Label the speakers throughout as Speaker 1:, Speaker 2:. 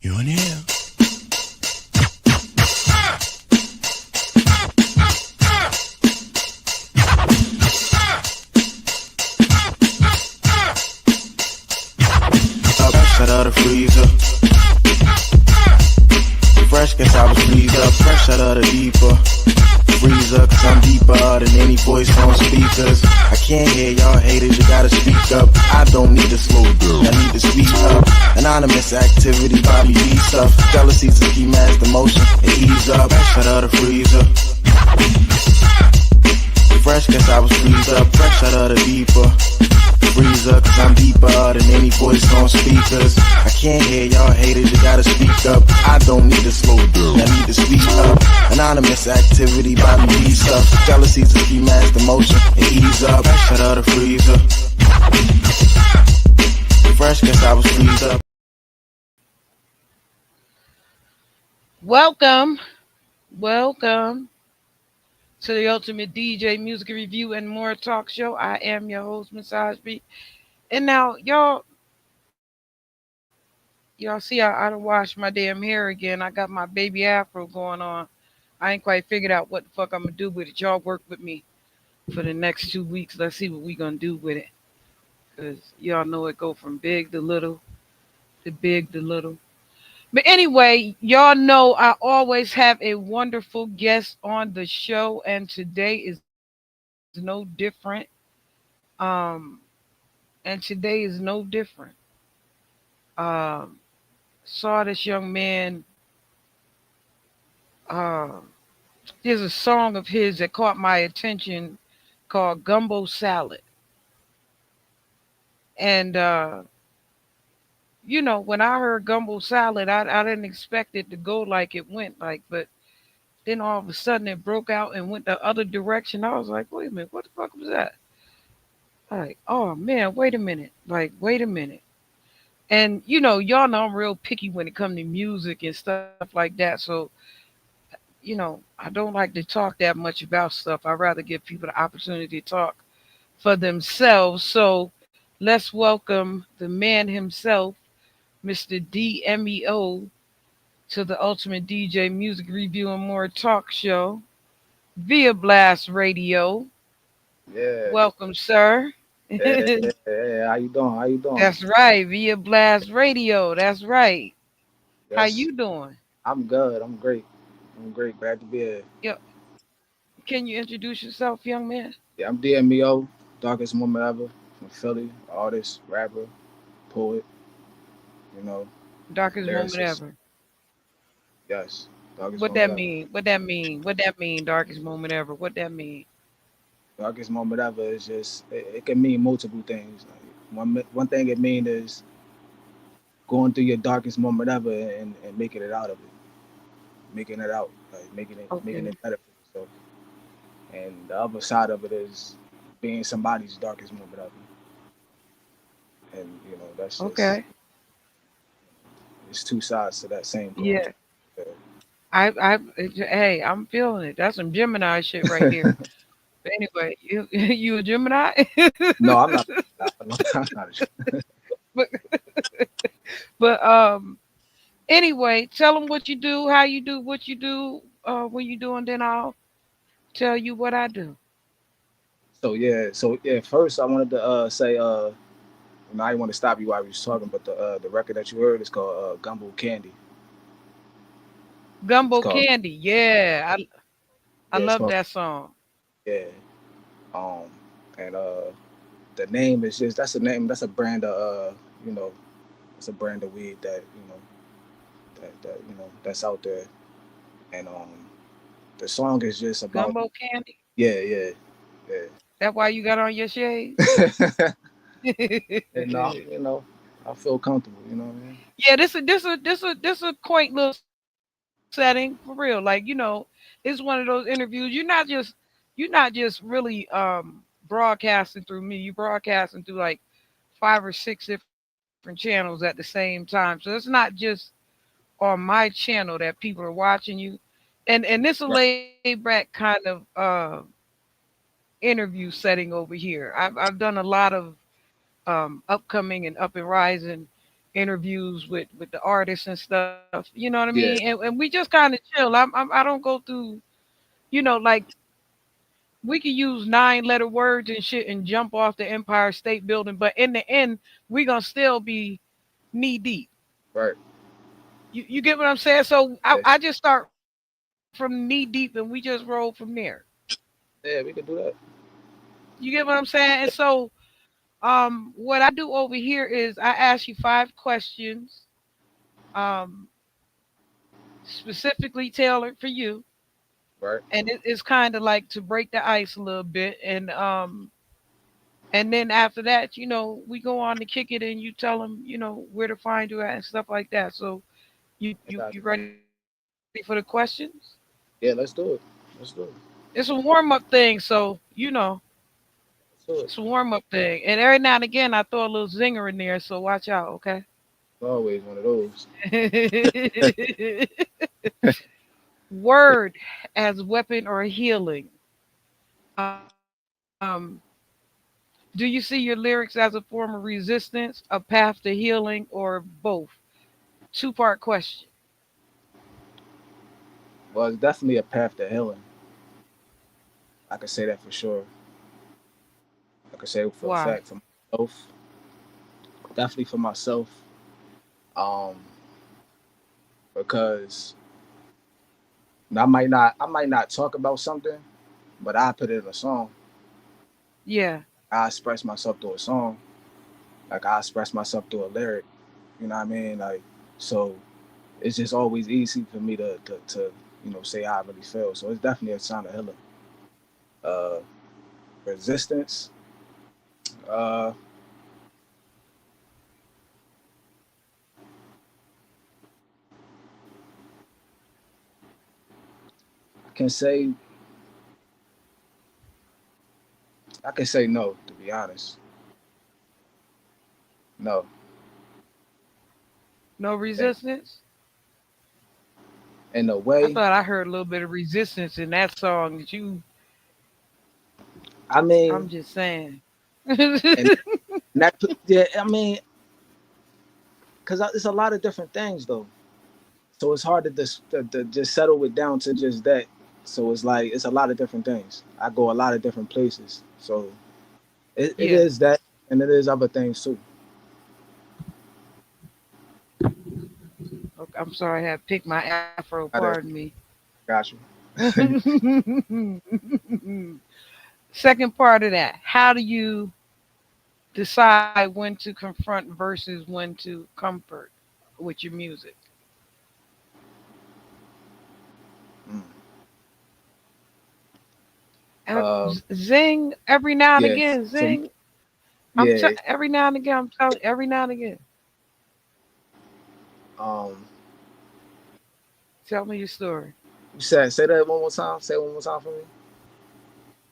Speaker 1: You're in here. Fresh out of the freezer. Fresh, guess I was freezed up. Fresh out of the deeper freezer, cause I'm deeper than any voice on speakers. I can't hear y'all haters, you gotta speak up. I don't need to slow down, I need to speak up. Anonymous activity, Bobby B stuff. Jealousy's a ski mask, emotion, and ease up. Fresh out of the freezer. Fresh, guess I was freezed up. Fresh out of the deeper freezer, cause I'm deeper than any voice on speakers. I can't hear y'all haters, you gotta speak up. I don't need to slow down, I need to speak up. Anonymous activity, Bobby B stuff. Jealousy's a ski mask, emotion, and ease up. Fresh out of the freezer. Fresh, guess I was freezed up.
Speaker 2: Welcome to the Ultimate DJ Music Review and More Talk Show. I am your host, Miss Osby. And now, y'all see I done washed my damn hair again. I got my baby afro going on. I ain't quite figured out what the fuck I'm gonna do with it. Y'all work with me for the next 2 weeks. Let's see what we gonna do with it. Cause y'all know it go from big to little to big to little. But anyway, y'all know I always have a wonderful guest on the show, and today is no different. Um, and today is no different. Um, saw this young man. Uh, there's a song of his that caught my attention called "Gumbo Salad," and when I heard "Gumbo Salad," I didn't expect it to go like it went, like, but then all of a sudden it broke out and went the other direction. I was like, wait a minute, what the fuck was that? Like, oh man, wait a minute. Like, wait a minute. And y'all know I'm real picky when it comes to music and stuff like that. So, I don't like to talk that much about stuff. I rather give people the opportunity to talk for themselves. So let's welcome the man himself, Mr. DMEO, to the Ultimate DJ Music Review and More Talk Show via Blast Radio.
Speaker 3: Yeah,
Speaker 2: Welcome, sir.
Speaker 3: hey, how you doing? How you doing?
Speaker 2: That's right, via Blast Radio. That's right. How
Speaker 3: Yes,
Speaker 2: you doing?
Speaker 3: I'm good. I'm great. I'm great. Glad to be here.
Speaker 2: Yo, can you introduce yourself, young man?
Speaker 3: Yeah, I'm DMEO, darkest moment ever from Philly, artist, rapper, poet, you know,
Speaker 2: Darkest moment
Speaker 3: lyricist.
Speaker 2: ever.
Speaker 3: Yes, darkest
Speaker 2: What
Speaker 3: moment
Speaker 2: that
Speaker 3: ever.
Speaker 2: mean? What that mean? What that mean? Darkest moment ever. What that mean?
Speaker 3: Darkest moment ever is just it can mean multiple things. Like one thing it means is going through your darkest moment ever and making it out of it, making it out, like making
Speaker 2: Okay.
Speaker 3: it better for yourself. And the other side of it is being somebody's darkest moment ever. And that's just
Speaker 2: Okay.
Speaker 3: it's two sides to that same coin.
Speaker 2: Yeah. Hey, I'm feeling it. That's some Gemini shit right there. But anyway, you you a Gemini?
Speaker 3: No, I'm not. I'm not.
Speaker 2: but but anyway, tell them what you do, how you do, what you do, when you do, and then I'll tell you what I do.
Speaker 3: So yeah. First, I wanted to say, I didn't want to stop you while we was talking, but the record that you heard is called Gumbo Candy. It's
Speaker 2: Gumbo
Speaker 3: called
Speaker 2: Candy. Yeah, I
Speaker 3: yeah, it's
Speaker 2: love
Speaker 3: called
Speaker 2: that song.
Speaker 3: yeah. Um, and the name is just that's a name. That's a brand of you know, it's a brand of weed that that's out there. And the song is just about
Speaker 2: Gumbo Candy.
Speaker 3: yeah, yeah, yeah.
Speaker 2: That why you got on your shades?
Speaker 3: And I feel comfortable. You know what I mean?
Speaker 2: Yeah, this a quaint little setting for real. Like it's one of those interviews. You're not just really broadcasting through me. You broadcasting through like 5 or 6 different channels at the same time. So it's not just on my channel that people are watching you. And this a laid
Speaker 3: Right.
Speaker 2: back kind of interview setting over here. I've done a lot of upcoming and up and rising interviews with the artists and stuff. You know what I mean?
Speaker 3: Yeah,
Speaker 2: And we just kind of chill. I don't go through, like we could use 9 letter words and shit and jump off the Empire State Building, but in the end, we gonna still be knee deep.
Speaker 3: right.
Speaker 2: You get what I'm saying? So I,
Speaker 3: Yes.
Speaker 2: I just start from knee deep and we just roll from there.
Speaker 3: Yeah, we could do that.
Speaker 2: You get what I'm saying? And so what I do over here is I ask you 5 questions, um, specifically tailored for you.
Speaker 3: Right.
Speaker 2: And it's kind of like to break the ice a little bit. And then after that, we go on to kick it and you tell them, where to find you at and stuff like that. So
Speaker 3: I got
Speaker 2: you
Speaker 3: you.
Speaker 2: ready for the questions?
Speaker 3: Yeah, let's do it. Let's do it.
Speaker 2: It's a warm up thing, so
Speaker 3: Let's do it.
Speaker 2: it's a warm up thing. And every now and again, I throw a little zinger in there, so watch out, okay?
Speaker 3: It's always one of those.
Speaker 2: Word as weapon or healing. Do you see your lyrics as a form of resistance, a path to healing, or both? 2-part question.
Speaker 3: Well, it's definitely a path to healing. I can say that for sure. I can say for a
Speaker 2: Why?
Speaker 3: fact for myself. Definitely for myself. Um, because I might not talk about something, but I put it in a song.
Speaker 2: Yeah,
Speaker 3: I express myself through a song. Like I express myself through a lyric. You know what I mean? Like so it's just always easy for me to say how I really feel. So it's definitely a sign of healing. Uh resistance. Uh I can say I can say no, to be honest. No.
Speaker 2: no
Speaker 3: And
Speaker 2: resistance.
Speaker 3: in a
Speaker 2: I
Speaker 3: way,
Speaker 2: thought I heard a little bit of resistance in that song that you.
Speaker 3: I
Speaker 2: I'm
Speaker 3: mean,
Speaker 2: just saying.
Speaker 3: and that yeah, I mean, because it's a lot of different things though. So it's hard to just settle it down to just that. So it's like it's a lot of different things. I go a lot of different places. So it
Speaker 2: Yeah.
Speaker 3: is that, and it is other things too.
Speaker 2: Okay, I'm sorry, I had picked my afro.
Speaker 3: I
Speaker 2: Pardon me.
Speaker 3: got you.
Speaker 2: Second part of that. How do you decide when to confront versus when to comfort with your music?
Speaker 3: Mm.
Speaker 2: And
Speaker 3: Um,
Speaker 2: zing every now and
Speaker 3: yeah,
Speaker 2: again.
Speaker 3: for me,
Speaker 2: Zing.
Speaker 3: yeah.
Speaker 2: Every now and again. I'm telling every now and again.
Speaker 3: Um,
Speaker 2: Tell me your story.
Speaker 3: you said say that one more time. Say it one more time for me.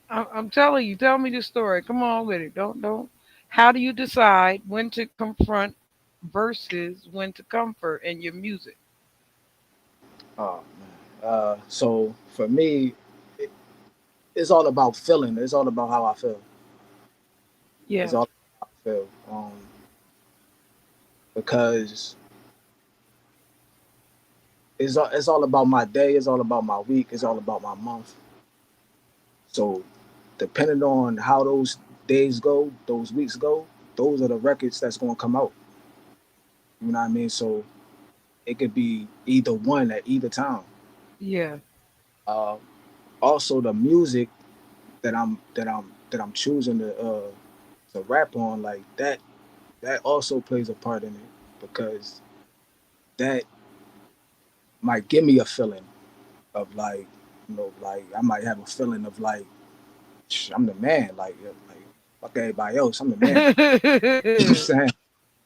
Speaker 2: I'm telling you. Tell me the story. Come on with it. Don't. How do you decide when to confront versus when to comfort in your music?
Speaker 3: Oh man. So for me, it, it's all about feeling. It's all about how I feel. It's
Speaker 2: Yeah.
Speaker 3: all about how I feel. Because it's all about my day. It's all about my week. It's all about my month. So depending on how those days go, those weeks go, those are the records that's gonna come out. You know what I mean? So it could be either one at either time.
Speaker 2: Yeah.
Speaker 3: Uh, Also, the music that I'm choosing to rap on like that also plays a part in it because that might give me a feeling of like like I might have a feeling of like I'm the man like fuck everybody else, I'm the man. You know what I'm saying?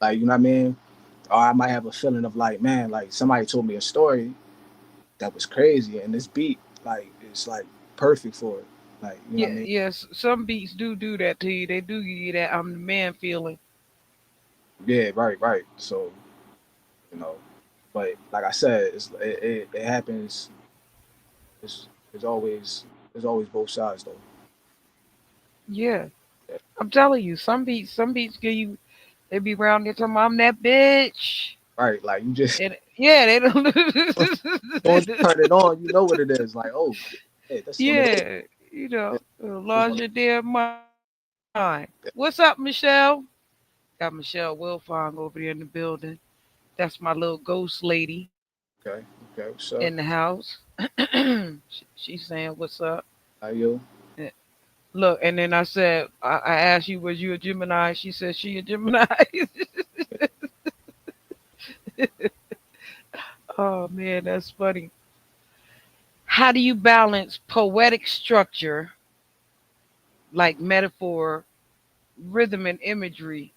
Speaker 3: Like, you know what I mean? Or I might have a feeling of like, man, like somebody told me a story that was crazy and this beat like it's like perfect for it. Like, you know what I
Speaker 2: Yeah,
Speaker 3: mean?
Speaker 2: yes, some beats do that to you. They do give you that I'm the man feeling.
Speaker 3: Yeah, right, right. So, you know, but like I said, it happens. It's always both sides though.
Speaker 2: Yeah,
Speaker 3: Yeah,
Speaker 2: I'm telling you, some beats give you. They be around there talking, I'm that bitch.
Speaker 3: right? Like you just
Speaker 2: And yeah, they don't.
Speaker 3: as soon as you turn it on, you know what it is. Like, oh, yeah, that's one of those.
Speaker 2: Yeah,
Speaker 3: It's
Speaker 2: lost
Speaker 3: one of
Speaker 2: your damn mind. What's up, Michelle? Got Michelle Wilfong over there in the building. That's my little ghost lady
Speaker 3: okay, okay. What's
Speaker 2: in
Speaker 3: up?
Speaker 2: the house. She's saying, "What's up?"
Speaker 3: How you?
Speaker 2: Eh, Look, and then I asked you, was you a Gemini? She said she a Gemini. Oh man, that's funny. How do you balance poetic structure, like metaphor, rhythm, and imagery,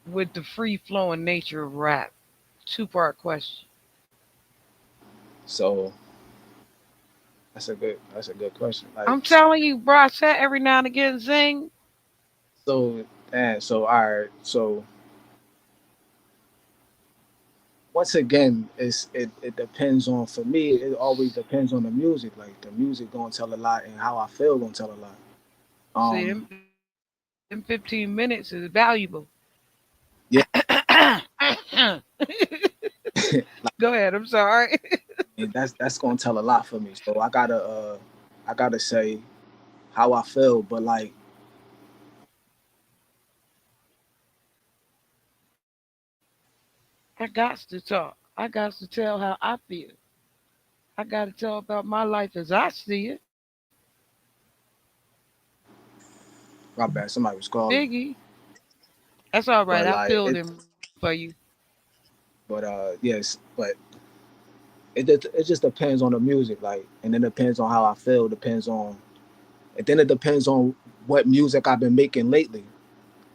Speaker 2: with the free flowing nature of rap? Two-part question.
Speaker 3: So that's a good question. Like,
Speaker 2: I'm telling you, bro, I said every now and again, zing.
Speaker 3: so and so all right. So once again, it depends on for me. It always depends on the music. Like the music gonna tell a lot, and how I feel gonna tell a lot.
Speaker 2: See,
Speaker 3: Um,
Speaker 2: them 15 minutes is valuable.
Speaker 3: yeah, like
Speaker 2: Go ahead. I'm sorry.
Speaker 3: and that's gonna tell a lot for me. So I gotta say how I feel, but like
Speaker 2: I got to talk. I got to tell how I feel. I got to tell about my life as I see it.
Speaker 3: my bad, somebody was calling.
Speaker 2: Biggie. That's all right.
Speaker 3: But
Speaker 2: I
Speaker 3: like
Speaker 2: filled
Speaker 3: it,
Speaker 2: in for you.
Speaker 3: but yes, but it just depends on the music, like, and then depends on how I feel, depends on, and then it depends on what music I've been making lately.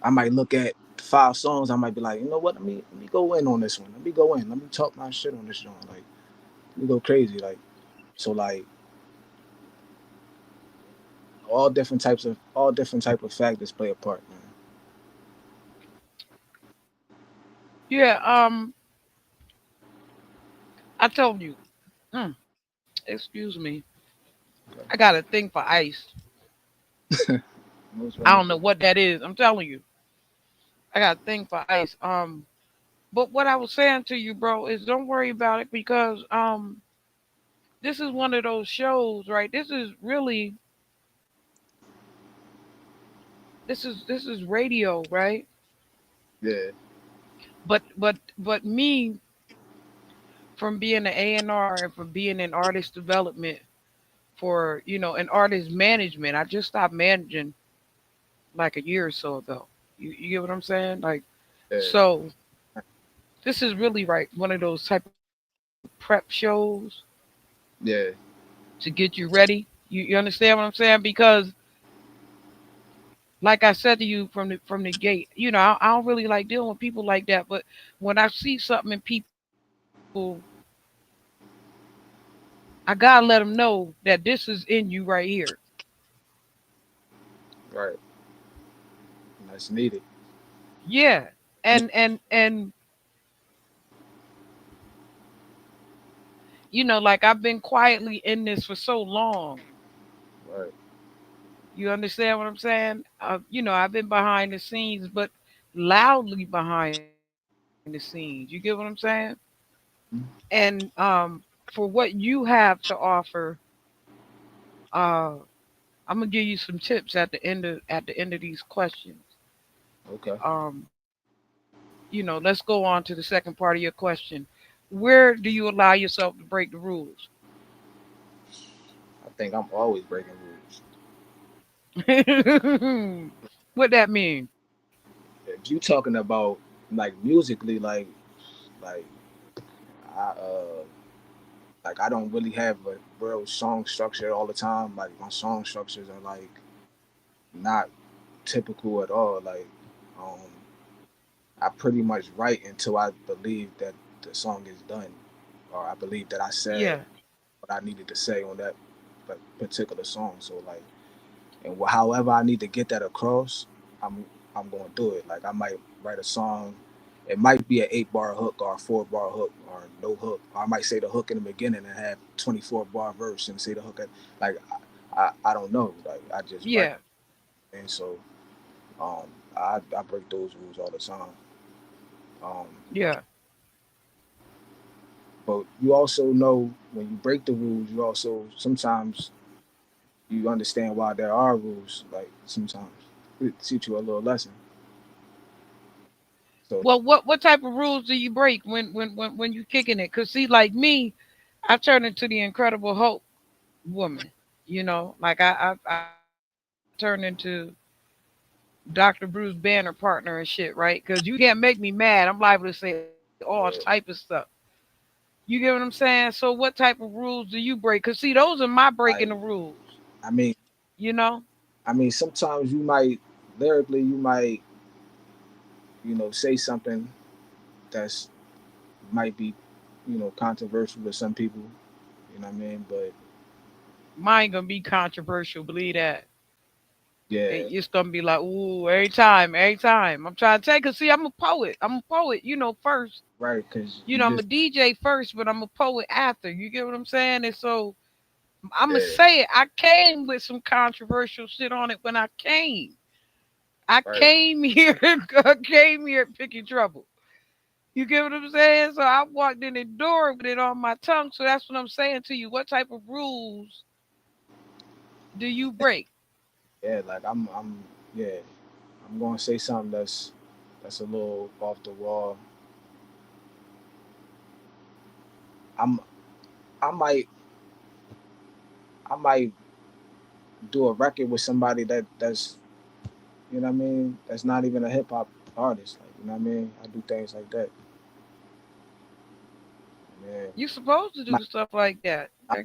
Speaker 3: I might look at 5 songs, I might be like, you know what, let me go in on this one, let me go in, let me talk my shit on this joint, like, let me go crazy, like, so like all different type of factors play a part, man.
Speaker 2: Yeah. I told you. Mm, excuse me. I got a thing for ice.
Speaker 3: Most
Speaker 2: I don't
Speaker 3: women
Speaker 2: know
Speaker 3: do.
Speaker 2: what that is. I'm telling you. I got a thing for ice. But what I was saying to you, bro, is don't worry about it because this is one of those shows, right? This is radio, right?
Speaker 3: Yeah,
Speaker 2: But me, from being an A&R and from being in artist development for an artist management, I just stopped managing like a year or so ago. You get what I'm saying? Like,
Speaker 3: yeah,
Speaker 2: so this is really right one of those type of prep shows
Speaker 3: yeah,
Speaker 2: to get you ready. You understand what I'm saying? Because like I said to you from the gate, I don't really like dealing with people like that. But when I see something in people, I gotta let them know that this is in you right here.
Speaker 3: right, that's needed.
Speaker 2: Yeah, and like I've been quietly in this for so long.
Speaker 3: Right.
Speaker 2: You understand what I'm saying? I've been behind the scenes, but loudly behind the scenes. You get what I'm saying? And for what you have to offer, uh, I'm gonna give you some tips at the end of these questions.
Speaker 3: Okay.
Speaker 2: Let's go on to the second part of your question. Where do you allow yourself to break the rules?
Speaker 3: I think I'm always breaking rules.
Speaker 2: What that mean?
Speaker 3: If you talking about like musically, like I uh like I don't really have a real song structure all the time. Like my song structures are like not typical at all. Like um I pretty much write until I believe that the song is done, or I believe that I said
Speaker 2: Yeah,
Speaker 3: what I needed to say on that particular song. So like, and however I need to get that across, I'm I'm gonna do it. Like I might write a song. It might be an 8 bar hook or a 4 bar hook or no hook. Or I might say the hook in the beginning and have 24 bar verse and say the hook at, like I don't know. Like I just write,
Speaker 2: yeah.
Speaker 3: and so um I break those rules all the time. Um,
Speaker 2: Yeah.
Speaker 3: but you also know when you break the rules, you also sometimes you understand why there are rules. Like sometimes it teach you a little lesson. So
Speaker 2: Well, what type of rules do you break when you kicking it? Cause see, like me, I turned into the Incredible Hulk woman. You know, like I turned into Dr. Bruce Banner partner and shit, right? Cause you can't make me mad. I'm liable to say all type of stuff.
Speaker 3: yeah,
Speaker 2: You get what I'm saying? So what type of rules do you break? Cause see, those are my breaking the
Speaker 3: like
Speaker 2: rules.
Speaker 3: I mean,
Speaker 2: You know?
Speaker 3: sometimes you might lyrically you might say something that's might be controversial to some people. You know what I mean? But
Speaker 2: Mine gonna be controversial, believe that.
Speaker 3: yeah,
Speaker 2: It's gonna be like, ooh, every time, every time. I'm trying to take, cause see, I'm a poet. I'm a poet, first.
Speaker 3: right, because you
Speaker 2: I'm a
Speaker 3: just
Speaker 2: DJ first, but I'm a poet after. You get what I'm saying? And so I'm gonna
Speaker 3: yeah,
Speaker 2: say it. I came with some controversial shit on it when I came. I
Speaker 3: right,
Speaker 2: came here, I came here picking trouble. You get what I'm saying? So I walked in the door with it on my tongue. So that's what I'm saying to you. What type of rules do you break?
Speaker 3: yeah. Like yeah, I'm gonna say something that's a little off the wall. I'm I might I might do a record with somebody that's you know what I mean, that's not even a hip hop artist. Like, you know what I mean? I do things like that. Man,
Speaker 2: You supposed to
Speaker 3: I
Speaker 2: do stuff like that.
Speaker 3: I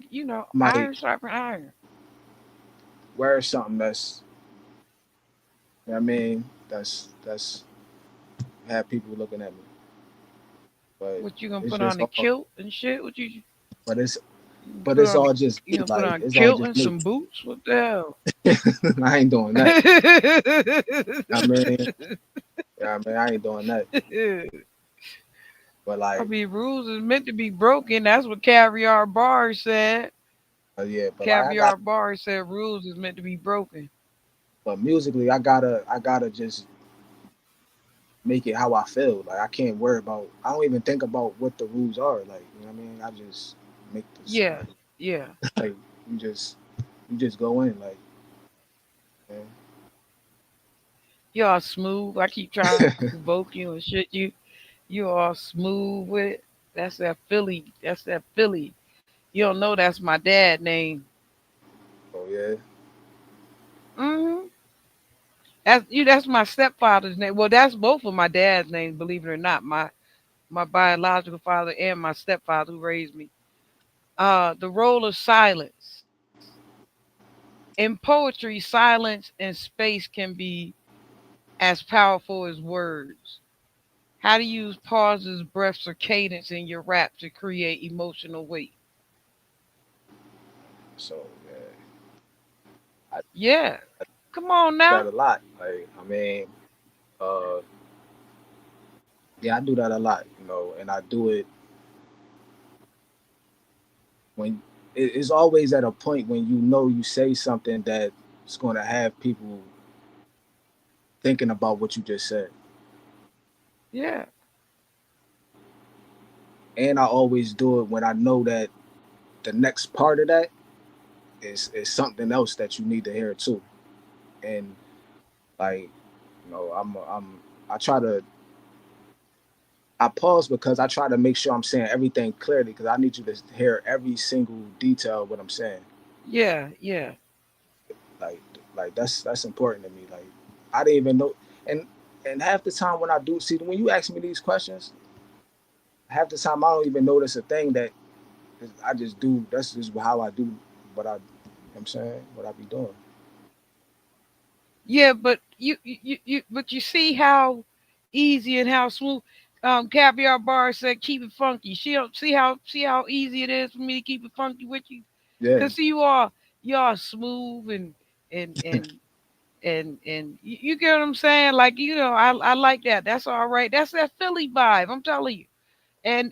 Speaker 3: might
Speaker 2: Iron sharpen iron.
Speaker 3: wear something that's you know what I mean, that's have people looking at me. But
Speaker 2: What you gonna
Speaker 3: it's
Speaker 2: put on
Speaker 3: just
Speaker 2: the
Speaker 3: all
Speaker 2: kilt and shit? What
Speaker 3: but it's
Speaker 2: you gonna
Speaker 3: but
Speaker 2: put
Speaker 3: it's
Speaker 2: on the
Speaker 3: all just
Speaker 2: you
Speaker 3: me.
Speaker 2: gonna put
Speaker 3: Like
Speaker 2: on
Speaker 3: it's all
Speaker 2: kilt
Speaker 3: just
Speaker 2: and
Speaker 3: me.
Speaker 2: some boots? What the hell?
Speaker 3: I ain't doing that. I mean, yeah, I mean, I ain't doing that. But
Speaker 2: I
Speaker 3: like,
Speaker 2: mean, rules is meant to be broken. That's what Caviar Bar said.
Speaker 3: yeah, but like I got,
Speaker 2: Caviar Bar said rules is meant to be broken.
Speaker 3: but musically, I gotta just make it how I feel. Like I can't worry about. I don't even think about what the rules are. Like you know what I mean. I just make this
Speaker 2: Yeah, yeah.
Speaker 3: like you just you just go in like man.
Speaker 2: You all smooth. I keep trying to provoke you and shit. You all smooth with it. That's that Philly. That's that Philly. You don't know that's my dad name.
Speaker 3: Oh yeah,
Speaker 2: Hmm. That's my stepfather's name. Well, that's both of my dad's names, believe it or not. My biological father and my stepfather who raised me. The role of silence. In poetry, silence and space can be as powerful as words. How to use pauses, breaths, or cadence in your rap to create emotional weight.
Speaker 3: so yeah, I
Speaker 2: Yeah. Come on
Speaker 3: do that
Speaker 2: now.
Speaker 3: a lot. Like I mean, uh, yeah, I do that a lot. And I do it when it's always at a point when you say something that's going to have people thinking about what you just said.
Speaker 2: Yeah.
Speaker 3: And I always do it when I know that the next part of that is something else that you need to hear too. And like, I try to I pause because I try to make sure I'm saying everything clearly because I need you to hear every single detail of what I'm saying.
Speaker 2: Yeah. Yeah.
Speaker 3: Like that's important to me. Like I didn't even know and and half the time when I do see when you ask me these questions, half the time I don't even know that's a thing that I just do. That's just how I do what I'm saying, what I be doing.
Speaker 2: Yeah, but but you see how easy and how smooth. Caviar Bar said, "Keep it funky." She don't see how easy it is for me to keep it funky with you.
Speaker 3: Yeah,
Speaker 2: Cause see, you are smooth and and and you get what I'm saying. Like I like that. That's all right. That's that Philly vibe. I'm telling you. And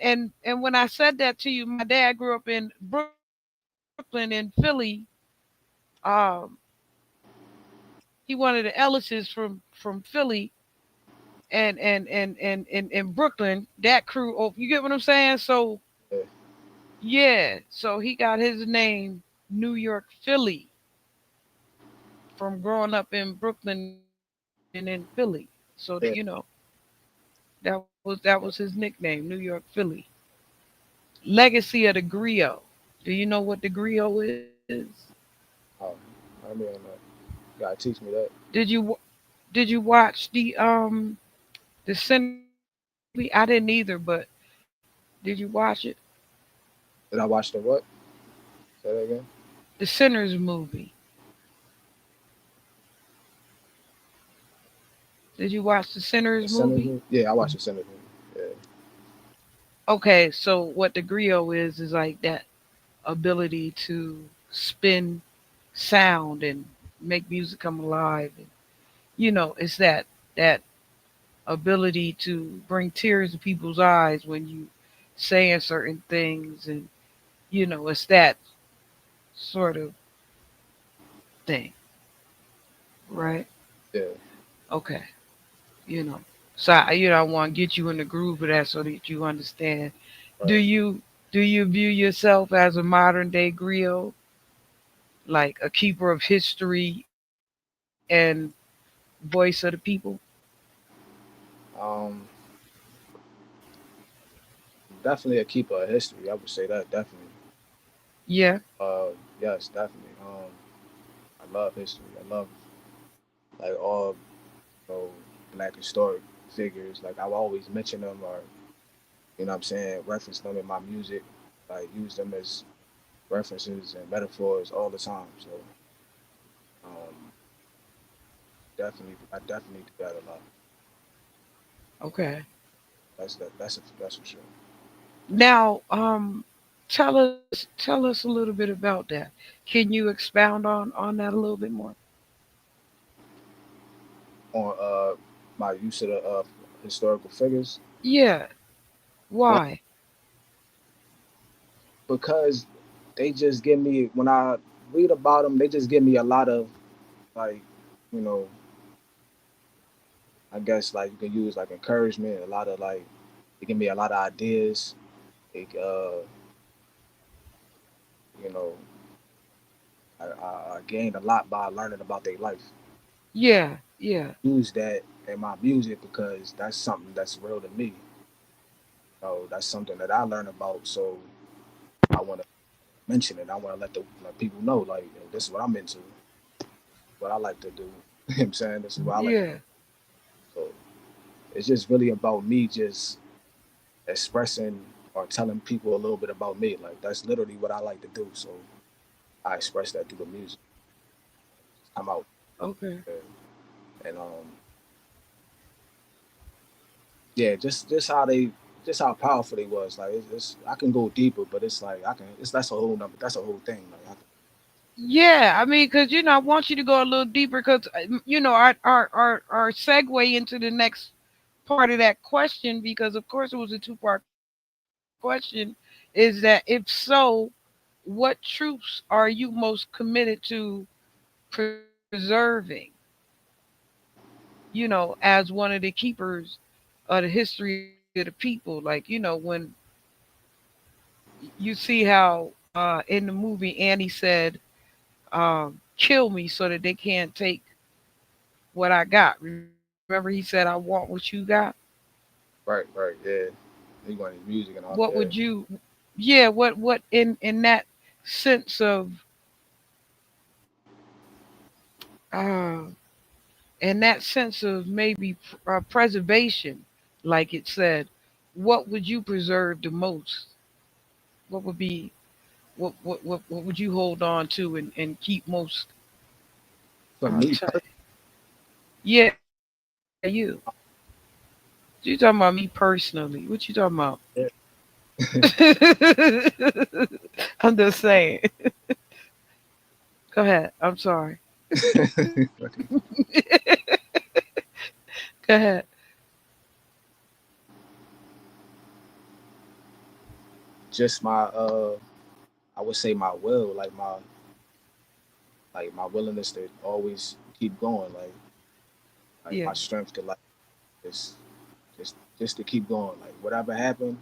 Speaker 2: when I said that to you, my dad grew up in Brooklyn in Philly. Um, He wanted the Ellises from Philly and Brooklyn. That crew. Oh, you get what I'm saying? So
Speaker 3: Yeah,
Speaker 2: yeah. So he got his name New York Philly from growing up in Brooklyn and in Philly. So that
Speaker 3: yeah.
Speaker 2: that was his nickname, New York Philly. Legacy of the griot. Do you know what the griot is?
Speaker 3: Oh, I mean, you gotta teach me that.
Speaker 2: Did you watch the Sinners movie? I didn't either, but did you watch it?
Speaker 3: Did I watch the what? Say that again.
Speaker 2: The Sinners movie. Did you watch the
Speaker 3: The
Speaker 2: Sinners
Speaker 3: Sinners
Speaker 2: movie?
Speaker 3: movie? Yeah, I watched the Sinners movie. Yeah,
Speaker 2: Okay, so what the griot is like that ability to spin sound and make music come alive. And, it's that ability to bring tears to people's eyes when you saying certain things, and it's that sort of thing, right?
Speaker 3: yeah,
Speaker 2: Okay, you know. So I want to get you in the groove of that so that you understand. Do
Speaker 3: right.
Speaker 2: you do you view yourself as a modern day griot, like a keeper of history and voice of the people?
Speaker 3: Um, definitely a keeper of history. I would say that definitely.
Speaker 2: Yeah,
Speaker 3: Yes, definitely. I love history. I love like all black historic figures. Like I will always mention them or what I'm saying, reference them in my music. Like use them as references and metaphors all the time. So um, I definitely do that a lot.
Speaker 2: okay.
Speaker 3: That's for sure.
Speaker 2: Now, tell us a little bit about that. Can you expound on that a little bit more?
Speaker 3: On my use of the historical figures,
Speaker 2: Yeah.
Speaker 3: well,
Speaker 2: Why?
Speaker 3: because they just give me when I read about them, they just give me a lot of like you know I guess like you can use like encouragement, a lot of like they give me a lot of ideas. Like you know, I gained a lot by learning about their life.
Speaker 2: Yeah. Yeah.
Speaker 3: Use that in my music because that's something that's real to me. That's something that I learn about. So I want to mention it. I want to let the like, people know like this is what I'm into, what I like to do. You know what I'm saying this is what I like.
Speaker 2: Yeah.
Speaker 3: So it's just really about me just expressing or telling people a little bit about me. Like that's literally what I like to do. So I express that through the music. Just come out
Speaker 2: Okay.
Speaker 3: and yeah, just how they just how powerful they was. Like I can go deeper, but it's like I can it's that's a whole number. That's a whole thing. Like
Speaker 2: Yeah. I mean, because I want you to go a little deeper because our segue into the next part of that question, because of course it was a two-part question, is that if so, what truths are you most committed to preserving, as one of the keepers of the history of the people? Like, when you see how in the movie Annie said, kill me so that they can't take what I got. Remember he said, I want what you got?
Speaker 3: right, yeah. He going his music and all.
Speaker 2: What
Speaker 3: Yeah,
Speaker 2: would you, yeah, what in that sense of, uh, in that sense of maybe preservation, like it said, what would you preserve the most? What would be, what would you hold on to and keep most
Speaker 3: for me,
Speaker 2: tight? Yeah, you. You talking about me personally? What you talking about?
Speaker 3: yeah.
Speaker 2: I'm just saying. Go ahead. I'm sorry. Go ahead.
Speaker 3: Just my I would say my will, like my willingness to always keep going, like my
Speaker 2: Yeah.
Speaker 3: strength to like just just to keep going. Like whatever happened,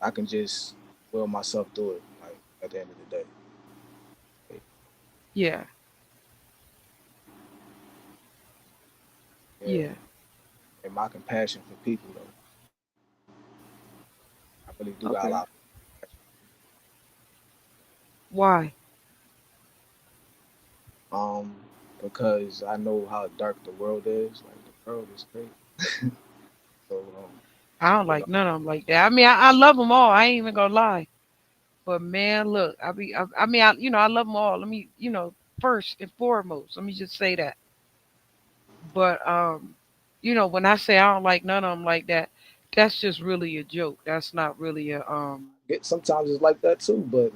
Speaker 3: I can just will myself through it. Like at the end of the day,
Speaker 2: Yeah.
Speaker 3: yeah.
Speaker 2: Yeah.
Speaker 3: And my compassion for people though, I really do got a
Speaker 2: Okay.
Speaker 3: lot.
Speaker 2: Why?
Speaker 3: Um, because I know how dark the world is. Like the world is crazy. So
Speaker 2: I don't
Speaker 3: you know,
Speaker 2: like none of them like that. I mean, I love them all. I ain't even gonna lie. But man, look, I mean, I love them all. Let me, first and foremost, let me just say that. But when I say I don't like none of them like that, that's just really a joke. That's not really a
Speaker 3: get sometimes it's like that too. But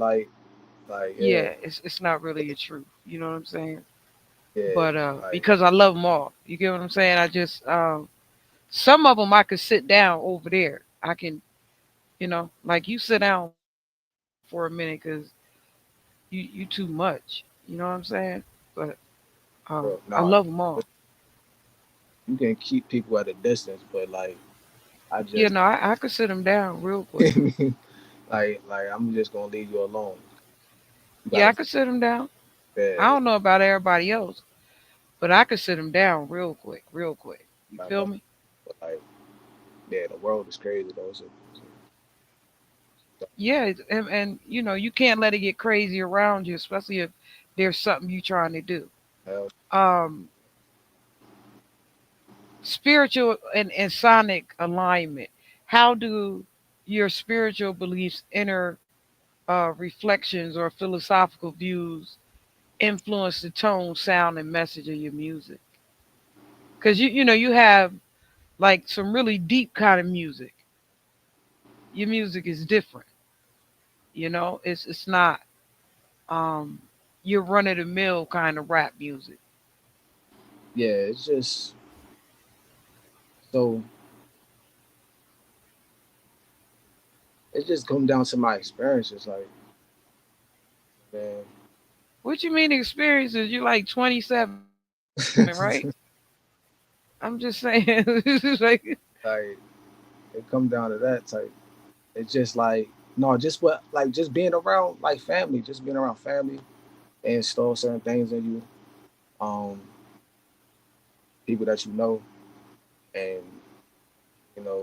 Speaker 3: yeah,
Speaker 2: yeah, it's not really a truth. You know what I'm saying?
Speaker 3: yeah,
Speaker 2: But
Speaker 3: like
Speaker 2: because I love them all. You get what I'm saying? I just some of them I could sit down over there. I can, like you sit down for a minute because you too much. You know what I'm saying? But
Speaker 3: bro,
Speaker 2: I love them all.
Speaker 3: you can keep people at a distance, but like I
Speaker 2: Yeah,
Speaker 3: just
Speaker 2: no, I could sit them down real quick.
Speaker 3: like I'm just gonna leave you alone. You
Speaker 2: Yeah,
Speaker 3: gotta
Speaker 2: I could sit them down. I
Speaker 3: yeah,
Speaker 2: don't know about everybody else, but I could sit them down real quick, real quick. You
Speaker 3: I
Speaker 2: feel
Speaker 3: know.
Speaker 2: me?
Speaker 3: But like yeah, the world is crazy though.
Speaker 2: Yeah, and you can't let it get crazy around you, especially if there's something you're trying to do.
Speaker 3: hell,
Speaker 2: Um, Spiritual and sonic alignment. How do your spiritual beliefs, inner reflections, or philosophical views influence the tone, sound, and message of your music? Because you have like some really deep kind of music. Your music is different. It's not um your run of the mill kind of rap music.
Speaker 3: yeah, it's just so it just come down to my experiences. Like man,
Speaker 2: What you mean experiences? You like 27, right? I'm just saying. It's just like
Speaker 3: like it come down to that type. It's just like no, just what like just being around like family, just being around family and install certain things in you. Um, people that you know, and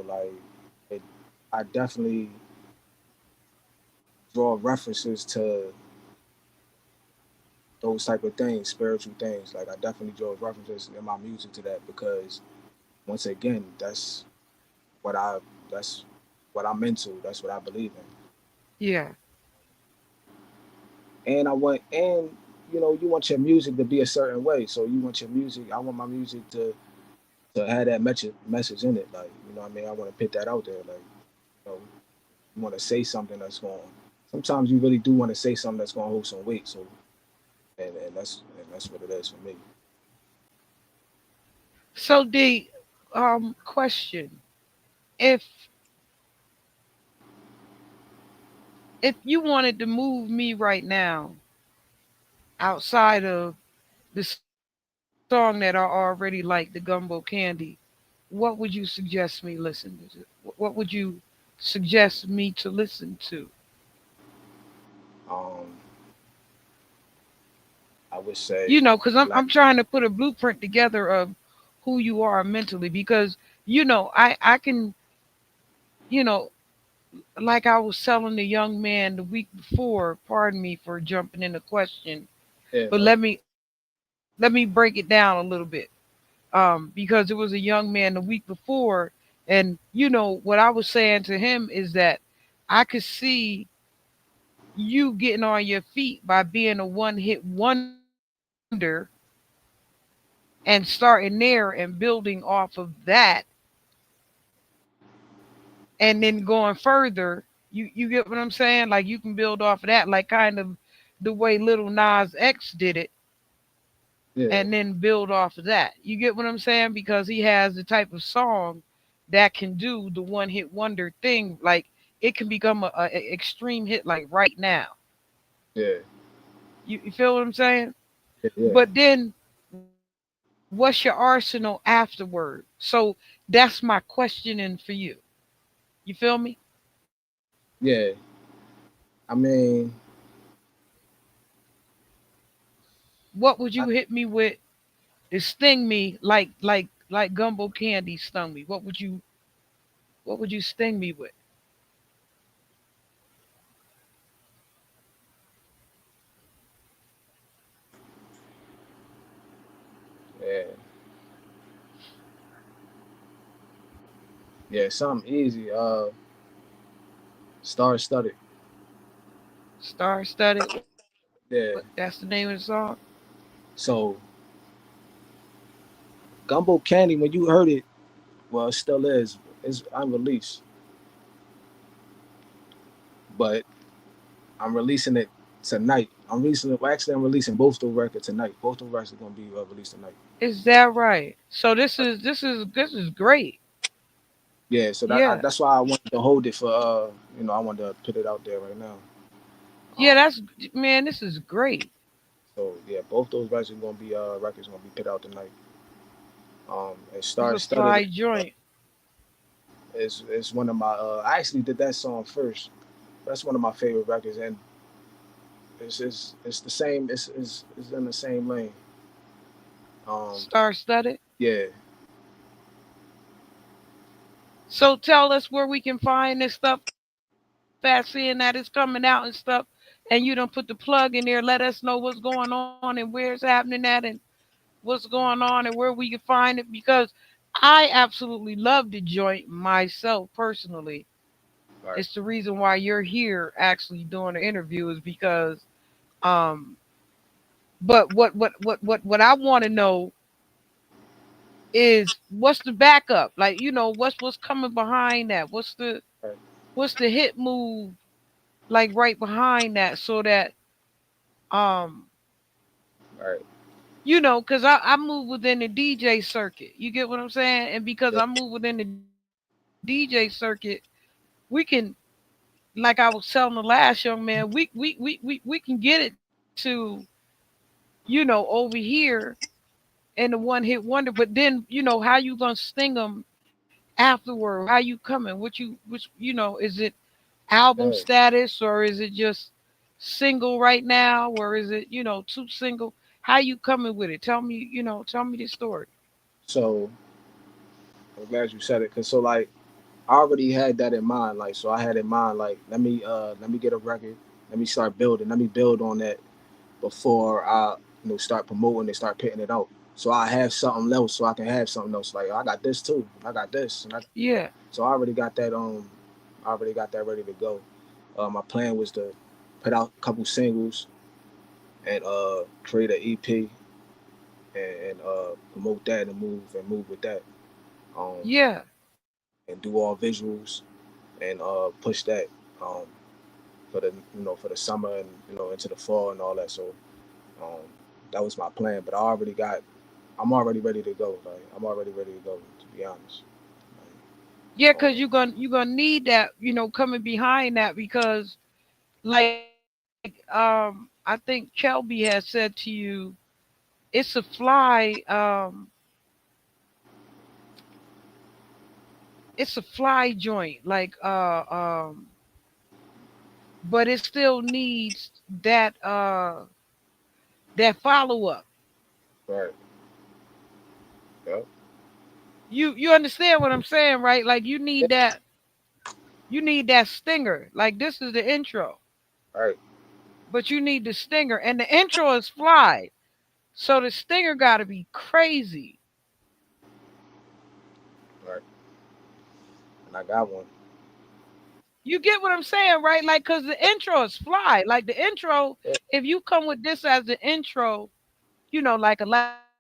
Speaker 3: like it, I definitely draw references to those type of things, spiritual things. Like I definitely draw references in my music to that because once again, what I that's what I'm into. That's what I believe
Speaker 2: yeah,
Speaker 3: in. And I want and you want your music to be a certain way. So you want your music. I want my music to have that message in it. Like what I mean. I want to put that out there. Like you know, you want to say something that's going. Sometimes you really do want to say something that's going to hold some weight. So and that's what it is for me.
Speaker 2: so the question, if you wanted to move me right now outside of the song that I already like, the Gumbo Candy, what would you suggest me listen to? What would you suggest me to listen to?
Speaker 3: Um, I would say
Speaker 2: Because
Speaker 3: black.
Speaker 2: I'm trying to put a blueprint together of who you are mentally. Because I can, you know, like I was telling the young man the week before. Pardon me for jumping in the question,
Speaker 3: Yeah,
Speaker 2: but
Speaker 3: no,
Speaker 2: let me break it down a little bit. Because it was a young man the week before, and what I was saying to him is that I could see you getting on your feet by being a one-hit wonder and starting there and building off of that, and then going further. You get what I'm saying? Like you can build off of that, like kind of the way Little Nas X did it,
Speaker 3: yeah,
Speaker 2: and then build off of that. You get what I'm saying? Because he has the type of song that can do the one hit wonder thing. Like it can become a extreme hit like right now.
Speaker 3: yeah,
Speaker 2: You feel what I'm saying?
Speaker 3: yeah, yeah,
Speaker 2: But then what's your arsenal afterward? So that's my questioning for you. You feel me?
Speaker 3: Yeah, I mean,
Speaker 2: What would
Speaker 3: I,
Speaker 2: you hit me with to sting me like gumbo candy stung me? What would you sting me with?
Speaker 3: yeah, yeah, something easy. Star studded.
Speaker 2: Star studded. What? That's
Speaker 3: Yeah.
Speaker 2: the name of the song.
Speaker 3: So Gumbo Candy, when you heard it, well, it still is. It's unreleased, but I'm releasing it tonight. I'm releasing it. Well, actually, I'm releasing both the records tonight. Both the records are gonna be released tonight.
Speaker 2: Is that right? So this is great.
Speaker 3: Yeah, so
Speaker 2: Yeah.
Speaker 3: that's why I wanted to hold it for. I wanted to put it out there right now.
Speaker 2: Yeah,
Speaker 3: Um,
Speaker 2: that's man, this is great.
Speaker 3: so yeah, both those records gonna be put out tonight. And
Speaker 2: It's
Speaker 3: Star
Speaker 2: a
Speaker 3: Studded
Speaker 2: fly joint.
Speaker 3: is one of my. I actually did that song first. That's one of my favorite records, and it's the same. It's in the same lane. Um,
Speaker 2: Star studded.
Speaker 3: yeah,
Speaker 2: So tell us where we can find this stuff at, seeing that it's coming out and stuff. And you don't put the plug in there. Let us know what's going on and where it's happening at and what's going on and where we can find it because I absolutely love the joint myself personally. It's
Speaker 3: right,
Speaker 2: the reason why you're here actually doing the interview is because um but what I want to know is what's the backup? Like, what's coming behind that?
Speaker 3: right,
Speaker 2: What's the hit move like right behind that so that um
Speaker 3: right.
Speaker 2: because I move within the DJ circuit. You get what I'm saying? And because
Speaker 3: Yeah.
Speaker 2: I move within the DJ circuit, we can, like I was telling the last young man, we can get it to, over here and the one hit wonder. But then, how you gonna sting them afterward? How you coming? Is it album
Speaker 3: Yeah.
Speaker 2: status or is it just single right now or is it, two single? How you coming with it? Tell me the story.
Speaker 3: So I'm glad you said it, cause so like I already had that in mind. Like so, I had in mind like let me get a record. Let me start building. Let me build on that before I start promoting and start putting it out. So I have something else, so I can have something else. Like I got this too. I got this,
Speaker 2: Yeah.
Speaker 3: so I already got that. I already got that ready to go. My plan was to put out a couple singles and create an EP and promote that and move with that. Um,
Speaker 2: Yeah.
Speaker 3: and do all visuals and push that um, for the summer and into the fall and all that. So um, that was my plan. But I'm already ready to go. Like I'm already ready to go. To be honest.
Speaker 2: Yeah,
Speaker 3: Like,
Speaker 2: because you're gonna need that, coming behind that because I think Kelby has said to you, it's a fly joint, like but it still needs that follow up.
Speaker 3: right. Yep.
Speaker 2: You understand what I'm saying, right? Like
Speaker 3: Yeah.
Speaker 2: you need that stinger. Like this is the intro,
Speaker 3: Right.
Speaker 2: but you need the stinger, and the intro is fly, so the stinger got to be crazy.
Speaker 3: Right. And I got one.
Speaker 2: You get what I'm saying, right? Like, cause the intro is fly. Like the intro,
Speaker 3: Yeah.
Speaker 2: if you come with this as the intro, like allow me to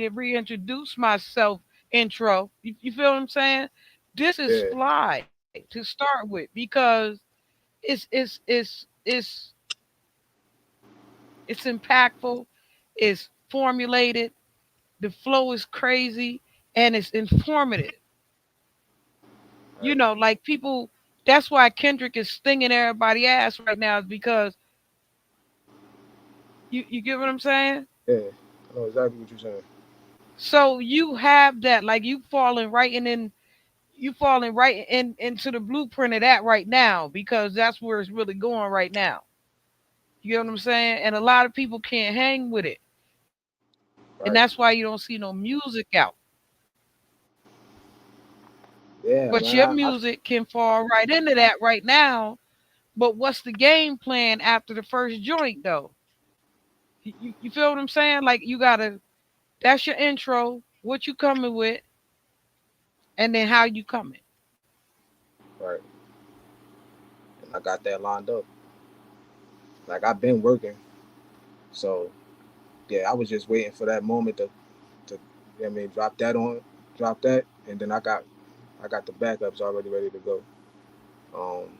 Speaker 2: reintroduce myself intro. You feel what I'm saying? This is
Speaker 3: Yeah.
Speaker 2: fly to start with because it's it's impactful, it's formulated, the flow is crazy, and it's informative.
Speaker 3: Right.
Speaker 2: Like people. That's why Kendrick is stinging everybody ass right now, is because you get what I'm saying?
Speaker 3: Yeah. I know exactly what you're saying.
Speaker 2: So you have that, like you falling right into the blueprint of that right now because that's where it's really going right now. You know what I'm saying? And a lot of people can't hang with it. And that's why you
Speaker 3: Right.
Speaker 2: don't see no music out.
Speaker 3: Yeah,
Speaker 2: But
Speaker 3: man.
Speaker 2: your music can fall right into that right now. But what's the game plan after the first joint though? You feel what I'm saying? Like you gotta, that's your intro, what you coming with, and then how you coming.
Speaker 3: Right. And I got that lined up. Like I've been working, so yeah, I was just waiting for that moment to you know what I mean, drop that, and then I got the backups already ready to go. Um,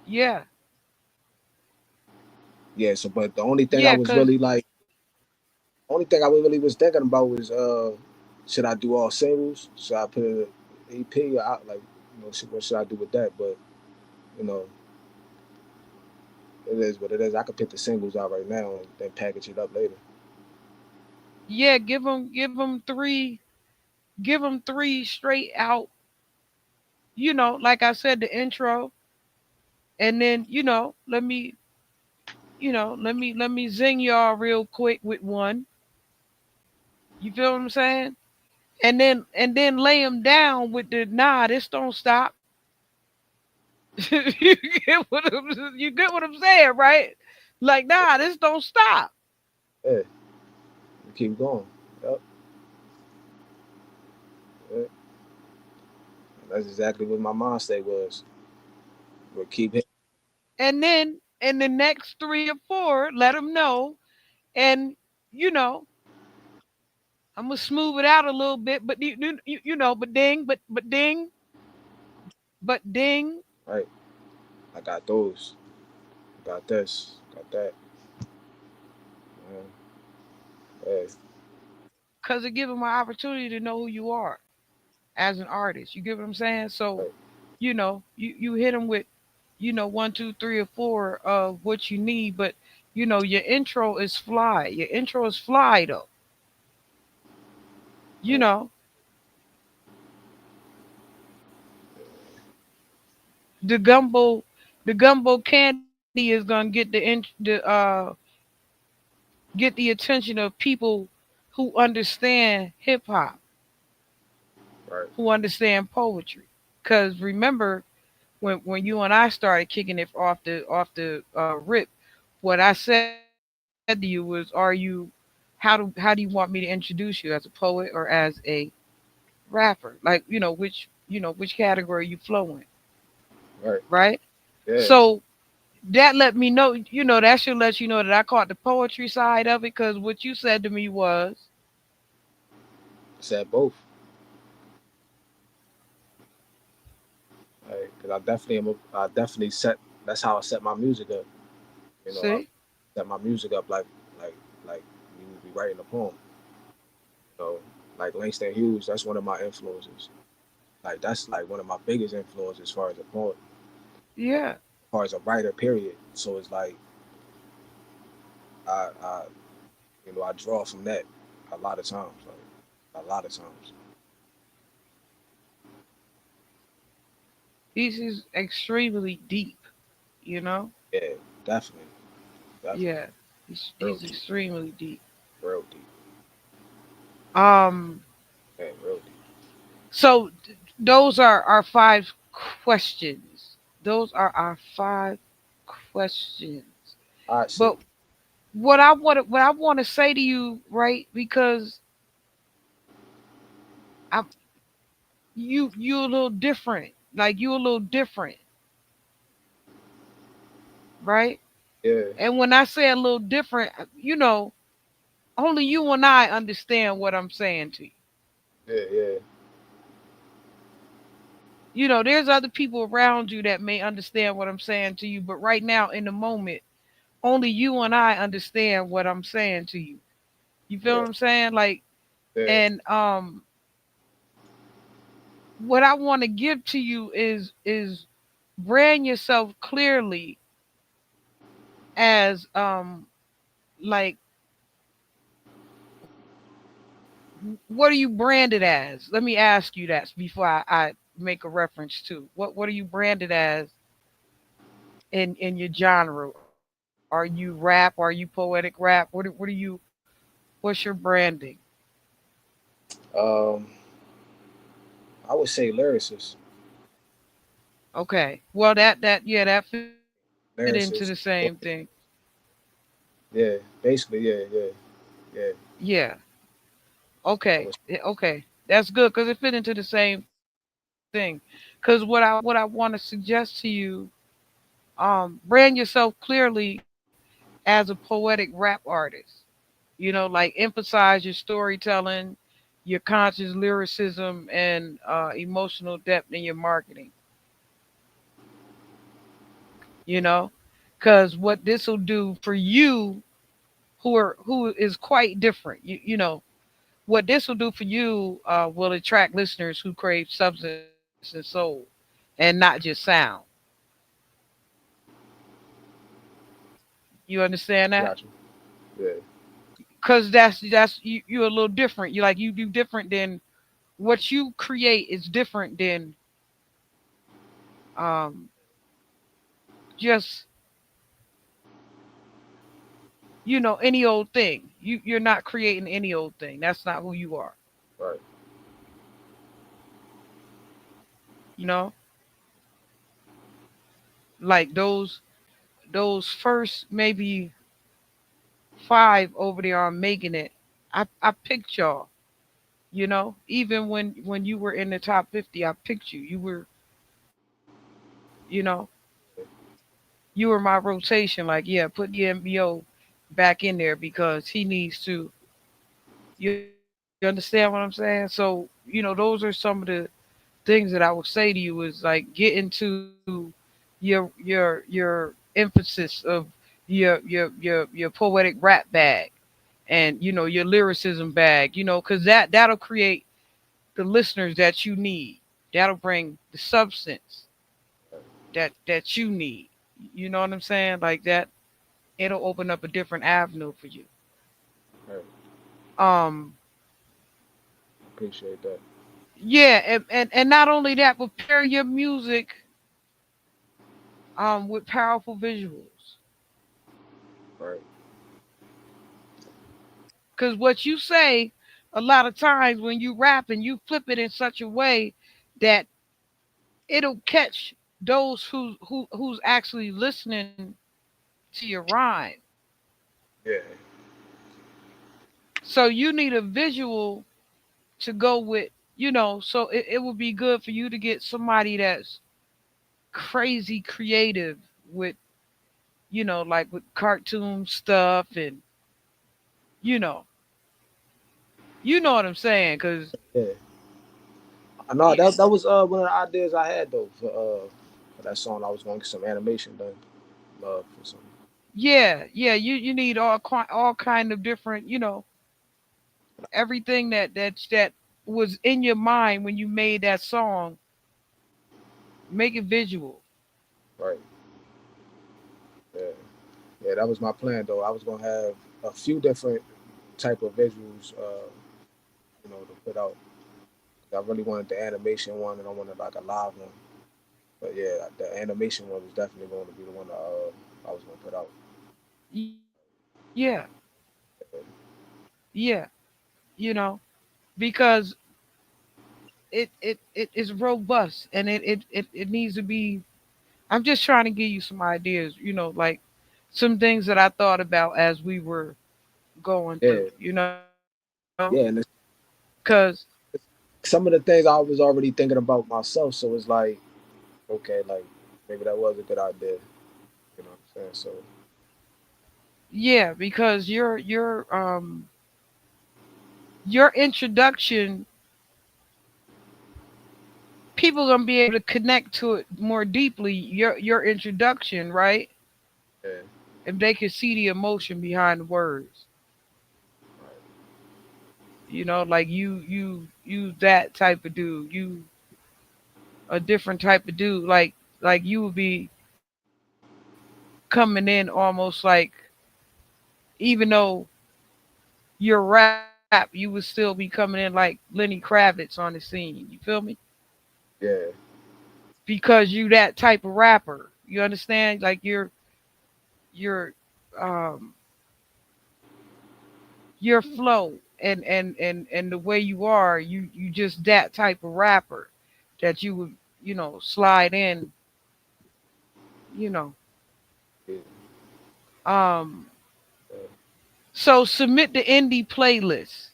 Speaker 2: Yeah.
Speaker 3: yeah. So, but the only thing I
Speaker 2: Yeah,
Speaker 3: was
Speaker 2: cause
Speaker 3: really like, only thing I really was thinking about was, should I do all singles? Should I put an EP out? Like, you know, what should I do with that? But you know, it is what it is. I could pick the singles out right now and then package it up later.
Speaker 2: yeah, give them three straight out. Like I said, the intro, and then let me zing y'all real quick with one. You feel what I'm saying? And then lay them down with the nah. This don't stop. You get what I'm saying, right? Like nah, this don't stop.
Speaker 3: Yeah, we keep going. Yep. Yeah. That's exactly what my mind state was. We'll keep it.
Speaker 2: And then in the next three or four, let them know. And you know, I'm gonna smooth it out a little bit, but but ding, but ding, but ding,
Speaker 3: Right. I got those. Got this. Got that. Man. Hey.
Speaker 2: because it gives them an opportunity to know who you are as an artist. You get what I'm saying? So,
Speaker 3: Right.
Speaker 2: you hit them with, one, two, three, or four of what you need, but your intro is fly. Your intro is fly though. You
Speaker 3: Right.
Speaker 2: know, the gumbo, the gumbo candy is gonna get get the attention of people who understand hip hop,
Speaker 3: Right.
Speaker 2: who understand poetry. Cause remember when you and I started kicking it off the rip, what I said to you was, "Are you how do you want me to introduce you, as a poet or as a rapper? Like which category you flow in,
Speaker 3: Right.
Speaker 2: right?"
Speaker 3: Yeah.
Speaker 2: So that let me know, that should let you know that I caught the poetry side of it. Cause what you said to me was,
Speaker 3: Said both. Right. Because I definitely set. That's how I set my music up. You know, I
Speaker 2: see,
Speaker 3: set my music up like like you would be writing a poem. You know, like Langston Hughes. That's one of my influences. Like that's like one of my biggest influences as far as a poet,
Speaker 2: yeah,
Speaker 3: as far as a writer. Period. So it's like I you know I draw from that a lot of times. Like a lot of times.
Speaker 2: this is extremely deep, you know.
Speaker 3: Yeah. Definitely. Definitely.
Speaker 2: Yeah,
Speaker 3: Real
Speaker 2: he's
Speaker 3: deep.
Speaker 2: extremely deep.
Speaker 3: Real deep.
Speaker 2: Um,
Speaker 3: Yeah. Real deep.
Speaker 2: so those are our five questions. Those are our five questions.
Speaker 3: I see.
Speaker 2: But what I want to say to you, right? Because I you a little different. Like you a little different, right?
Speaker 3: Yeah.
Speaker 2: And when I say a little different, only you and I understand what I'm saying to you.
Speaker 3: Yeah. Yeah.
Speaker 2: There's other people around you that may understand what I'm saying to you, but right now in the moment, only you and I understand what I'm saying to you. You feel
Speaker 3: Yeah.
Speaker 2: what I'm saying? Like,
Speaker 3: Yeah.
Speaker 2: and what I want to give to you is brand yourself clearly as like what are you branded as? Let me ask you that before I make a reference to what are you branded as in your genre? Are you rap? Are you poetic rap? What are you? What's your branding?
Speaker 3: Um, I would say lyricist.
Speaker 2: Okay. Well, that yeah, that fit into the same thing.
Speaker 3: Lyricist. Yeah, basically, yeah.
Speaker 2: Yeah. Okay.
Speaker 3: I was
Speaker 2: Okay. That's good because it fit into the same thing. Because what I want to suggest to you, brand yourself clearly as a poetic rap artist. Like emphasize your storytelling, your conscious lyricism, and emotional depth in your marketing. You know, because what this will do for you, who is quite different. What this will do for you will attract listeners who crave substance and soul, and not just sound. You understand that?
Speaker 3: got you. Yeah,
Speaker 2: Because that's you're a little different. You do different than what you create is different than um just any old thing. You're not creating any old thing. That's not who you are.
Speaker 3: right.
Speaker 2: You know, like those first maybe five over there on making it. I picked y'all. Even when you were in the top 50, I picked you. You know, you were my rotation. Like, yeah, put DMEO back in there because he needs to. You understand what I'm saying? So, those are some of the things that I would say to you is like get into your emphasis of your poetic rap bag and your lyricism bag, because that'll create the listeners that you need. That'll bring the substance that you need. You know what I'm saying? Like that, it'll open up a different avenue for you.
Speaker 3: Right.
Speaker 2: Um,
Speaker 3: Appreciate that.
Speaker 2: yeah, and not only that, but pair your music with powerful visuals.
Speaker 3: Right.
Speaker 2: Because what you say a lot of times when you rap and you flip it in such a way that it'll catch those who's actually listening to your rhyme.
Speaker 3: Yeah.
Speaker 2: So you need a visual to go with, so it would be good for you to get somebody that's crazy creative with, like with cartoon stuff and, you know, you know what I'm saying? Because,
Speaker 3: Yeah. I know that was one of the ideas I had though for that song. I was going to get some animation done. For some.
Speaker 2: yeah, you need all kind of different, everything that was in your mind when you made that song, make it visual.
Speaker 3: Right. Yeah. Yeah. That was my plan though. I was going to have a few different type of visuals, to put out. I really wanted the animation one, and I wanted like a live one. But yeah, the animation one was definitely going to be the one I was going to put out.
Speaker 2: Yeah, yeah, because it is robust and it needs to be. I'm just trying to give you some ideas, like some things that I thought about as we were going
Speaker 3: Yeah,
Speaker 2: through,
Speaker 3: yeah, and
Speaker 2: because
Speaker 3: some of the things I was already thinking about myself, so it's like, okay, like maybe that was a good idea. You know what I'm saying? So
Speaker 2: yeah, because your introduction, people gonna be able to connect to it more deeply. Your introduction, right?
Speaker 3: yeah,
Speaker 2: If they could see the emotion behind the words, like you that type of dude, you a different type of dude, like you would be coming in almost like, even though you're rapping, rap, you would still be coming in like Lenny Kravitz on the scene. You feel me?
Speaker 3: Yeah.
Speaker 2: Because you that type of rapper. You understand? Like your um your flow and the way you are, you just that type of rapper that you would, slide in, you know.
Speaker 3: Yeah.
Speaker 2: Um
Speaker 3: Yeah.
Speaker 2: so submit the indie playlist,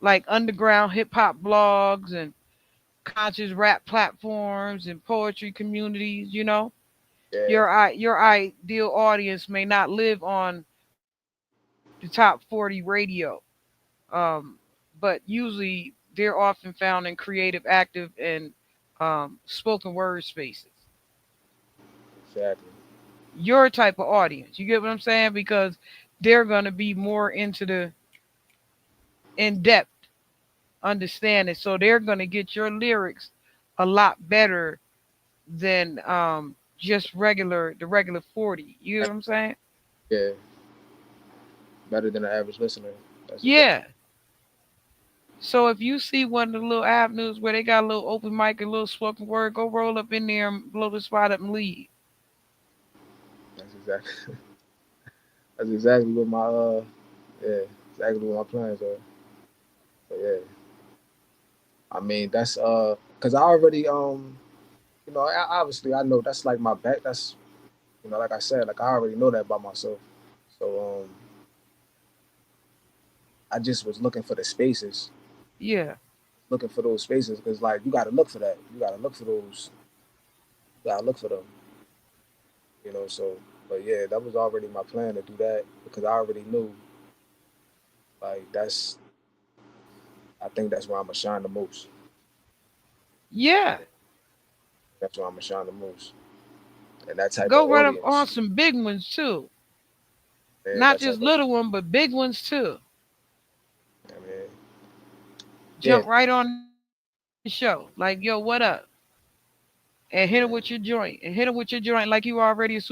Speaker 2: like underground hip hop blogs and conscious rap platforms and poetry communities,
Speaker 3: Yeah.
Speaker 2: your ideal audience may not live on the top 40 radio, but usually they're often found in creative, active, and spoken word spaces.
Speaker 3: Exactly.
Speaker 2: Your type of audience, you get what I'm saying? Because they're going to be more into the in depth understanding, so they're going to get your lyrics a lot better than just the regular 40. You know what I'm saying?
Speaker 3: Yeah. Better than the average listener. That's exactly.
Speaker 2: Yeah. So if you see one of the little avenues where they got a little open mic and a little spoken word, go roll up in there and blow the spot up and leave.
Speaker 3: That's exactly. That's exactly what my yeah. Exactly what my plans are. But yeah. I mean, that's cause I already obviously I know that's like my back. That's like I said, like I already know that about myself. So I just was looking for the spaces,
Speaker 2: Yeah.
Speaker 3: looking for those spaces, because like you got to look for that. You got to look for those. You got to look for them. So but yeah, that was already my plan to do that because I already knew like I think that's where I'm gonna shine the most.
Speaker 2: Yeah.
Speaker 3: That's where I'm gonna shine the most, and that type of
Speaker 2: Go run up on
Speaker 3: audience,
Speaker 2: some big ones too.
Speaker 3: man.
Speaker 2: Not
Speaker 3: That
Speaker 2: just
Speaker 3: type of
Speaker 2: little one, but big ones too.
Speaker 3: I mean, yeah,
Speaker 2: Jump right on the show. Like, yo, what up? And hit 'em with your
Speaker 3: yeah,
Speaker 2: joint. And hit 'em with your joint like you already a superstar.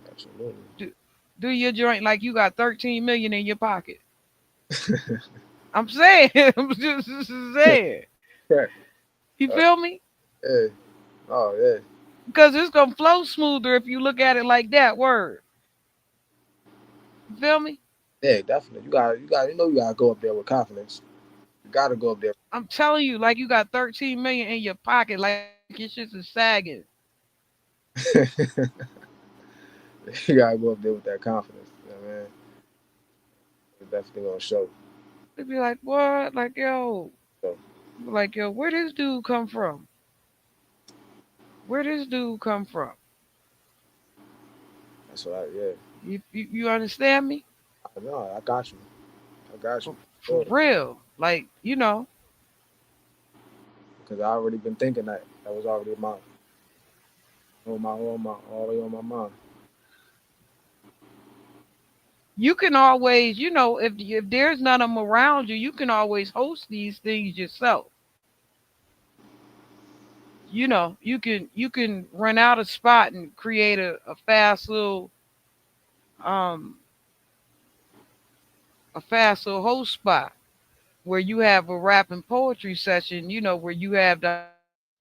Speaker 3: absolutely.
Speaker 2: Do, do your joint like you got 13 million in your pocket. I'm saying, I'm just saying.
Speaker 3: Yeah,
Speaker 2: You
Speaker 3: uh,
Speaker 2: feel me?
Speaker 3: yeah, oh yeah,
Speaker 2: Because it's gonna flow smoother if you look at it like that. Word. You feel me?
Speaker 3: yeah, definitely. You gotta go up there with confidence. You gotta go up there.
Speaker 2: I'm telling you, like you got 13 million in your pocket, like your shit is sagging.
Speaker 3: You gotta go up there with that confidence. You know what I mean? It's definitely gonna show.
Speaker 2: They be like, what?
Speaker 3: So
Speaker 2: Like, yo, where this dude come from? Where this dude come from?
Speaker 3: that's what I yeah.
Speaker 2: You understand me?
Speaker 3: I know. I got you. I got you.
Speaker 2: For real. Like,
Speaker 3: Because I already been thinking that. That was already already on my mind.
Speaker 2: you can always, if there's none of them around you, you can always host these things yourself. You can run out a spot and create a fast little um host spot where you have a rap and poetry session, where you have the hybrid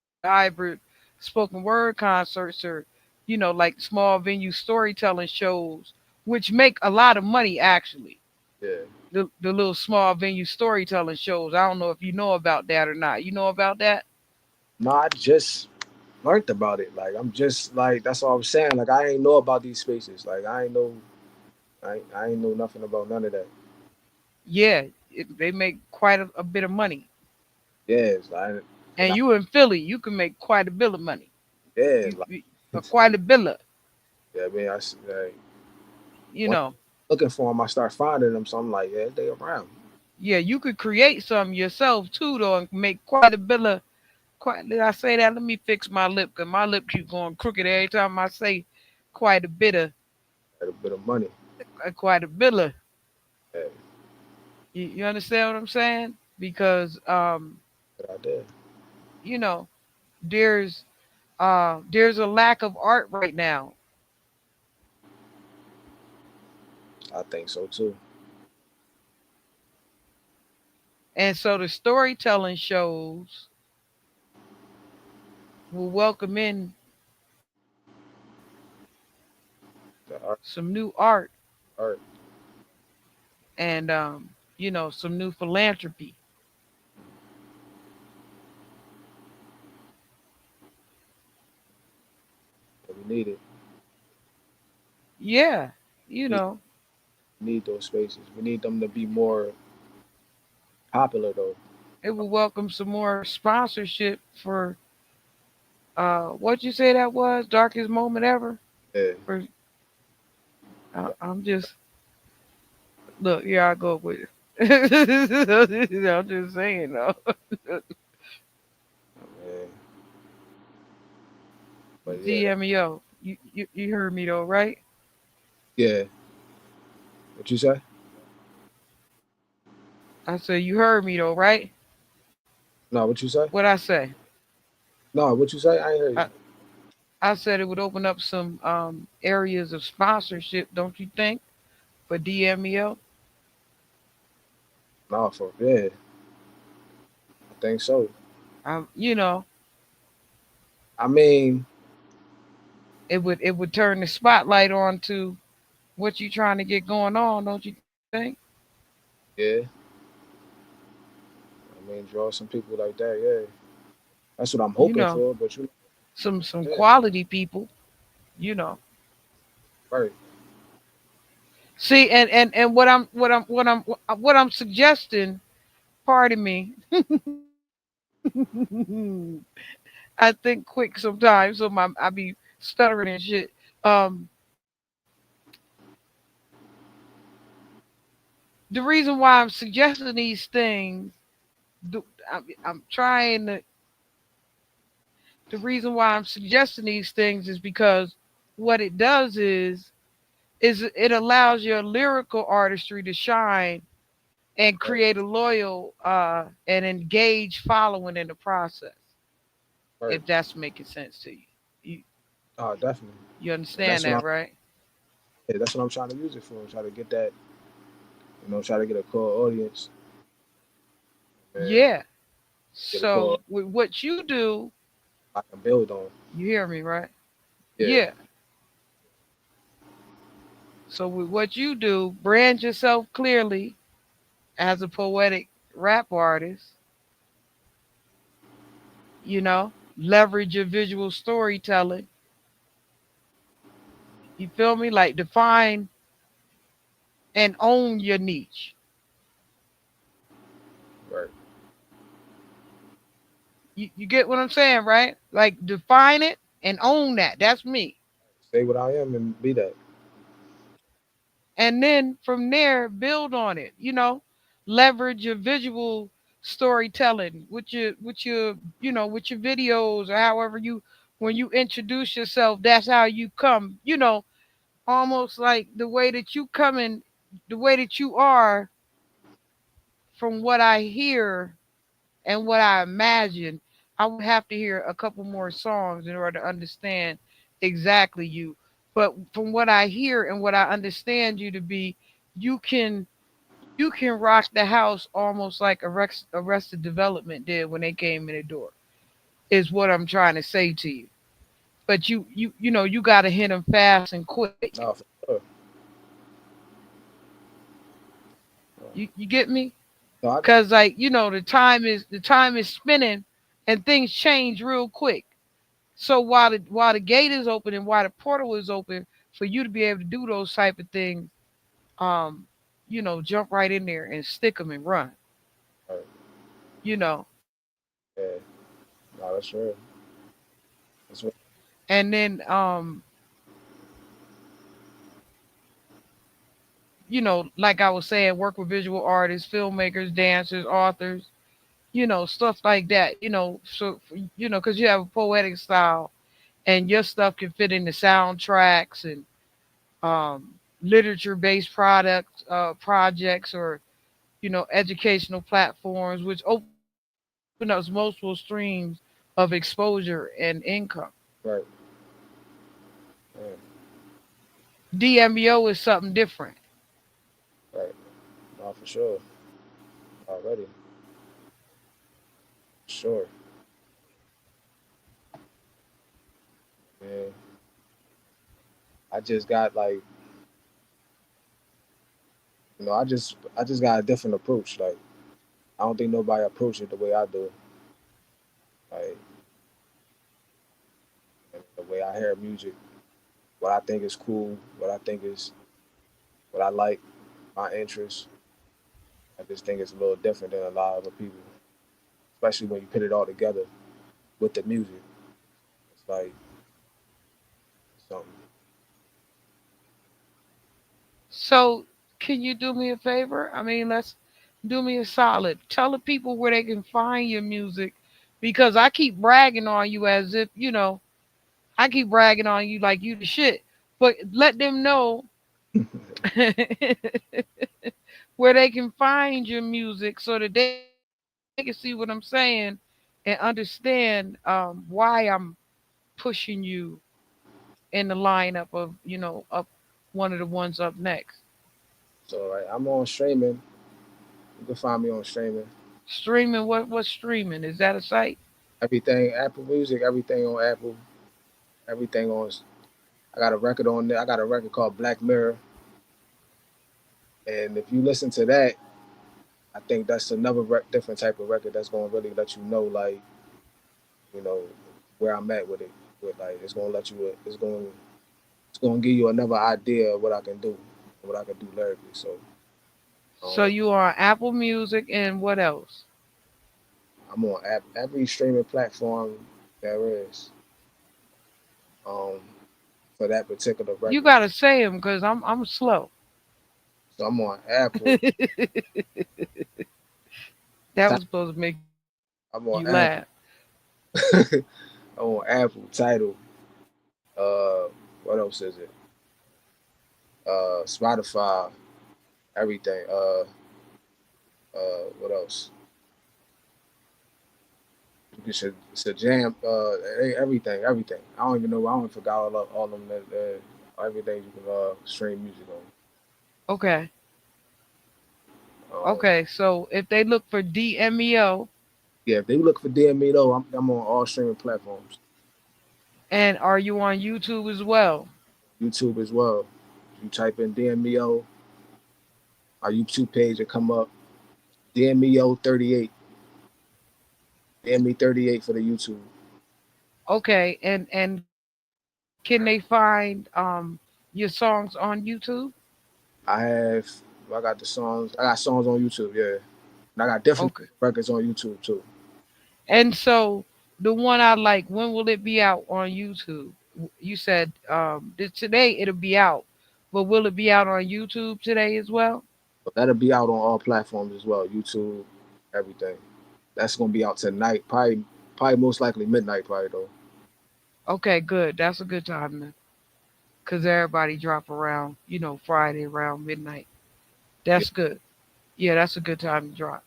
Speaker 2: spoken word concerts or, like small venue storytelling shows, which make a lot of money actually.
Speaker 3: Yeah.
Speaker 2: The little small venue storytelling shows. I don't know if you know about that or not. You know about that?
Speaker 3: No, I just learned about it. Like I'm just like that's all I'm saying. Like I ain't know about these spaces. Like I ain't know nothing about none of that.
Speaker 2: Yeah, they make quite a bit of money.
Speaker 3: Yes, I and
Speaker 2: And
Speaker 3: I
Speaker 2: you in Philly, you can make quite a bill of money.
Speaker 3: yeah,
Speaker 2: You,
Speaker 3: like
Speaker 2: you quite a bill,
Speaker 3: yeah, I mean like
Speaker 2: you
Speaker 3: when
Speaker 2: know.
Speaker 3: I'm looking for them, I start finding them. So I'm like, yeah, they around.
Speaker 2: Yeah, you could create some yourself too, though, and make quite a bill of. Quite. Did I say that? Let me fix my lip, cause my lip keep going crooked every time I say quite a bit of,
Speaker 3: Had a bit of money.
Speaker 2: quite a bill of.
Speaker 3: Yeah,
Speaker 2: You understand what I'm saying? Because
Speaker 3: but I did.
Speaker 2: you know, there's there's a lack of art right now.
Speaker 3: I think so too.
Speaker 2: And so the storytelling shows will welcome in
Speaker 3: The art,
Speaker 2: some new art
Speaker 3: art,
Speaker 2: and some new philanthropy.
Speaker 3: that we need it.
Speaker 2: Yeah, you
Speaker 3: We
Speaker 2: know,
Speaker 3: need those spaces. We need them to be more popular though.
Speaker 2: it will welcome some more sponsorship for what you say that was darkest moment ever.
Speaker 3: Yeah,
Speaker 2: For I'm just look here I go with it. I'm just saying though.
Speaker 3: man. But yeah,
Speaker 2: DMEO, you heard me though, right?
Speaker 3: yeah. What you say?
Speaker 2: I said you heard me though, right?
Speaker 3: No, what you say?
Speaker 2: What I say?
Speaker 3: No, what you say? I ain't hear you.
Speaker 2: I, I said it would open up some areas of sponsorship, don't you think, for DMEO?
Speaker 3: No, for yeah, I think so.
Speaker 2: You know,
Speaker 3: I mean,
Speaker 2: it would turn the spotlight on to what you trying to get going on, don't you think?
Speaker 3: yeah. I mean, draw some people like that. Yeah, that's what I'm
Speaker 2: You
Speaker 3: hoping
Speaker 2: know,
Speaker 3: for. But you,
Speaker 2: some
Speaker 3: yeah,
Speaker 2: quality people. You know,
Speaker 3: right,
Speaker 2: see, and what I'm suggesting. Pardon me. I think quick sometimes, so I be stuttering and shit. Um, the reason why I'm suggesting these things, I'm trying to. The reason why I'm suggesting these things is because what it does is it allows your lyrical artistry to shine and
Speaker 3: right,
Speaker 2: create a loyal and engaged following in the process.
Speaker 3: right.
Speaker 2: If that's making sense to you, you,
Speaker 3: Oh, definitely.
Speaker 2: you
Speaker 3: And
Speaker 2: understand that, right?
Speaker 3: that's what I'm trying to use it for. Try to get that, try to get a core audience, man.
Speaker 2: Yeah.
Speaker 3: Get a core
Speaker 2: So with what you do,
Speaker 3: I can build on.
Speaker 2: you hear me, right?
Speaker 3: Yeah,
Speaker 2: Yeah. So with what you do, brand yourself clearly as a poetic rap artist, leverage your visual storytelling. You feel me? Like define and own your niche.
Speaker 3: right.
Speaker 2: You get what I'm saying, right? Like define it and own that. That's me.
Speaker 3: Say what I am and be that.
Speaker 2: And then from there, build on it. Leverage your visual storytelling with your videos or however you when you introduce yourself, that's how you come, almost like the way that you come in, the way that you are from what I hear and what I imagine. I would have to hear a couple more songs in order to understand exactly you. But from what I hear and what I understand you to be, you can rock the house almost like Arrested Development did when they came in the door. Is what I'm trying to say to you. But you got to hit them fast and quick.
Speaker 3: No, for sure.
Speaker 2: You get me?
Speaker 3: No, I,
Speaker 2: Cause like the time is spinning, and things change real quick. So while the gate is open and while the portal is open for you to be able to do those type of things, um, jump right in there and stick them and run.
Speaker 3: right.
Speaker 2: You know,
Speaker 3: Yeah. No, that's real. That's real.
Speaker 2: and then like I was saying, work with visual artists, filmmakers, dancers, authors, stuff like that. Because you have a poetic style, and your stuff can fit into soundtracks and um, literature-based projects, or educational platforms, which open up multiple streams of exposure and income.
Speaker 3: Right. Yeah.
Speaker 2: DMEO is something different.
Speaker 3: for sure. Already, sure. Man, I just got like, I just got a different approach. Like, I don't think nobody approach it the way I do. Like, the way I hear music, what I think is cool, what I think is what I like, my interests. I just think it's a little different than a lot of other people, especially when you put it all together with the music. It's like something.
Speaker 2: So, can you do me a favor? I mean, let's do me a solid. Tell the people where they can find your music because I keep bragging on you as if, I keep bragging on you like you the shit. But let them know where they can find your music so that they can see what I'm saying and understand why I'm pushing you in the lineup of, up one of the ones up next.
Speaker 3: So like, I'm on streaming. You can find me on streaming.
Speaker 2: Streaming, what's streaming? Is that a site?
Speaker 3: Everything Apple Music, everything on Apple, everything on. I got a record on there. I got a record called Black Mirror, and if you listen to that, I think that's another different type of record that's gonna really let you know, like, you know, where I'm at with it. With like, it's gonna let you. It's gonna give you another idea of what I can do, what I can do lyrically. So,
Speaker 2: So
Speaker 3: um,
Speaker 2: you are on Apple Music and what else?
Speaker 3: I'm on every streaming platform there is. Um, for that particular
Speaker 2: You
Speaker 3: record.
Speaker 2: gotta say them because I'm slow.
Speaker 3: So I'm on Apple.
Speaker 2: That was supposed to make you laugh.
Speaker 3: I'm on Apple. I'm on Apple. Title. Uh, what else is it? Spotify. Everything. What else? It's a jam. Everything. Everything. I don't even know. I don't forgot all of them. Everything you can stream music on.
Speaker 2: Okay.
Speaker 3: Um,
Speaker 2: Okay. So if they look for DMEO,
Speaker 3: yeah, if they look for DME though, I'm on all streaming platforms.
Speaker 2: and are you on YouTube as well?
Speaker 3: YouTube as well. You type in DMEO, our YouTube page will come up. DMEO 38. DME 38 for the YouTube.
Speaker 2: Okay. And can they find your songs on YouTube?
Speaker 3: I have I got the songs. I got songs on YouTube, yeah. And I got different
Speaker 2: Okay.
Speaker 3: records on YouTube too.
Speaker 2: And so the one I like, when will it be out on YouTube? You said today it'll be out, but will it be out on YouTube today as well?
Speaker 3: But that'll be out on all platforms as well. YouTube, everything. That's gonna be out tonight. Probably most likely midnight probably though.
Speaker 2: Okay, good. That's a good time then, cause everybody drop around, Friday around midnight.
Speaker 3: Yeah.
Speaker 2: That's good. Yeah, that's a good time to drop.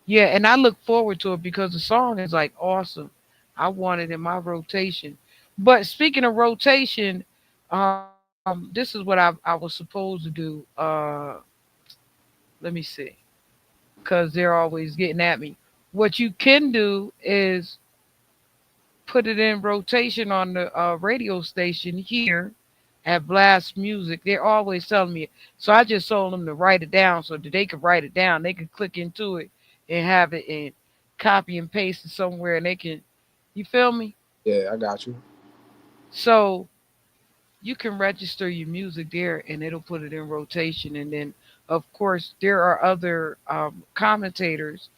Speaker 2: Yeah, and I look forward to it because the song is like awesome. I want it in my rotation. But speaking of rotation, this is what I was supposed to do. Let me see, because they're always getting at me. What you can do is put it in rotation on the radio station here at Blast Music. They're always telling me. So I just told them to write it down so that they could write it down. They could click into it and have it and copy and paste it somewhere and they can, you feel me?
Speaker 3: Yeah, I got you.
Speaker 2: So you can register your music there and it'll put it in rotation. And then, of course, there are other commentators,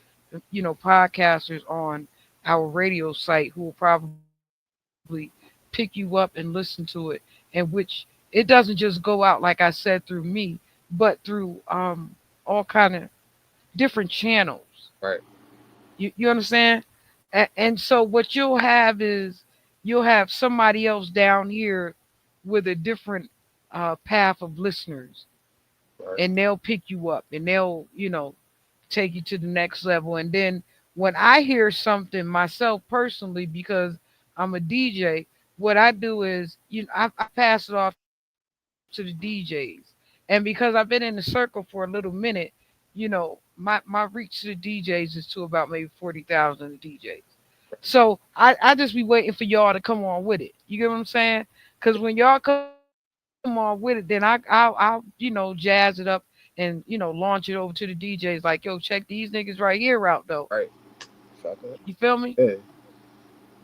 Speaker 2: podcasters on our radio site who will probably pick you up and listen to it, and which it doesn't just go out like I said through me, but through all kind of different channels.
Speaker 3: Right.
Speaker 2: You understand? And so what you'll have is you'll have somebody else down here with a different path of listeners,
Speaker 3: Right.
Speaker 2: and they'll pick you up and they'll take you to the next level. And then when I hear something myself personally, because I'm a DJ, what I do is I pass it off to the DJs. And because I've been in the circle for a little minute, My reach to the DJs is to about maybe 40,000 DJs. So I just be waiting for y'all to come on with it. You get what I'm saying? Because when y'all come on with it, then I'll jazz it up and launch it over to the DJs like, yo, check these niggas right here out though.
Speaker 3: Right. Fuck
Speaker 2: You
Speaker 3: it.
Speaker 2: feel me?
Speaker 3: Yeah.
Speaker 2: You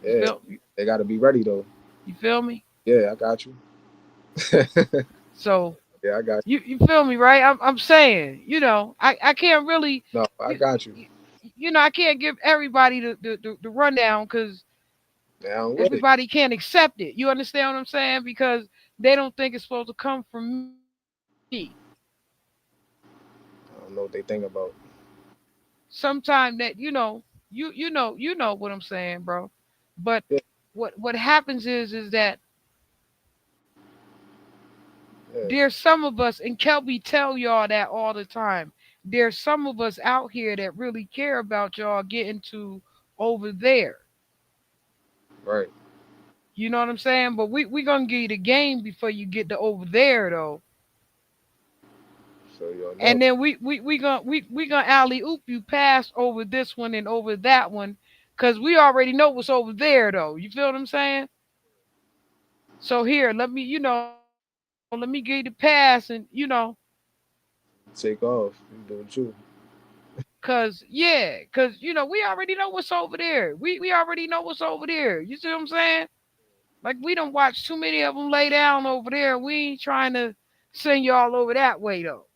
Speaker 3: Yeah.
Speaker 2: feel
Speaker 3: They got to be ready though.
Speaker 2: you feel me?
Speaker 3: Yeah, I got you.
Speaker 2: So
Speaker 3: Yeah, I got
Speaker 2: you feel me, right? I'm saying, I can't really,
Speaker 3: you. No, I
Speaker 2: you,
Speaker 3: got you.
Speaker 2: I can't give everybody the rundown because
Speaker 3: Down with it.
Speaker 2: everybody can't accept it. You understand what I'm saying? Because they don't think it's supposed to come from me.
Speaker 3: I don't know what they think about.
Speaker 2: Sometimes that you know what I'm saying, bro. But
Speaker 3: Yeah,
Speaker 2: what happens is that
Speaker 3: yeah,
Speaker 2: there's some of us, and Kelby tell y'all that all the time. There's some of us out here that really care about y'all getting to over there.
Speaker 3: right.
Speaker 2: You know what I'm saying? But we gonna give you the game before you get to over there though.
Speaker 3: So you'll know.
Speaker 2: And then we gonna alley oop you past over this one and over that one, cause we already know what's over there though. You feel what I'm saying? So here, let me give you the pass, and
Speaker 3: Take off. You doing too.
Speaker 2: cause we already know what's over there. We already know what's over there. You see what I'm saying? Like we don't watch too many of them lay down over there. We ain't trying to send y'all over that way though.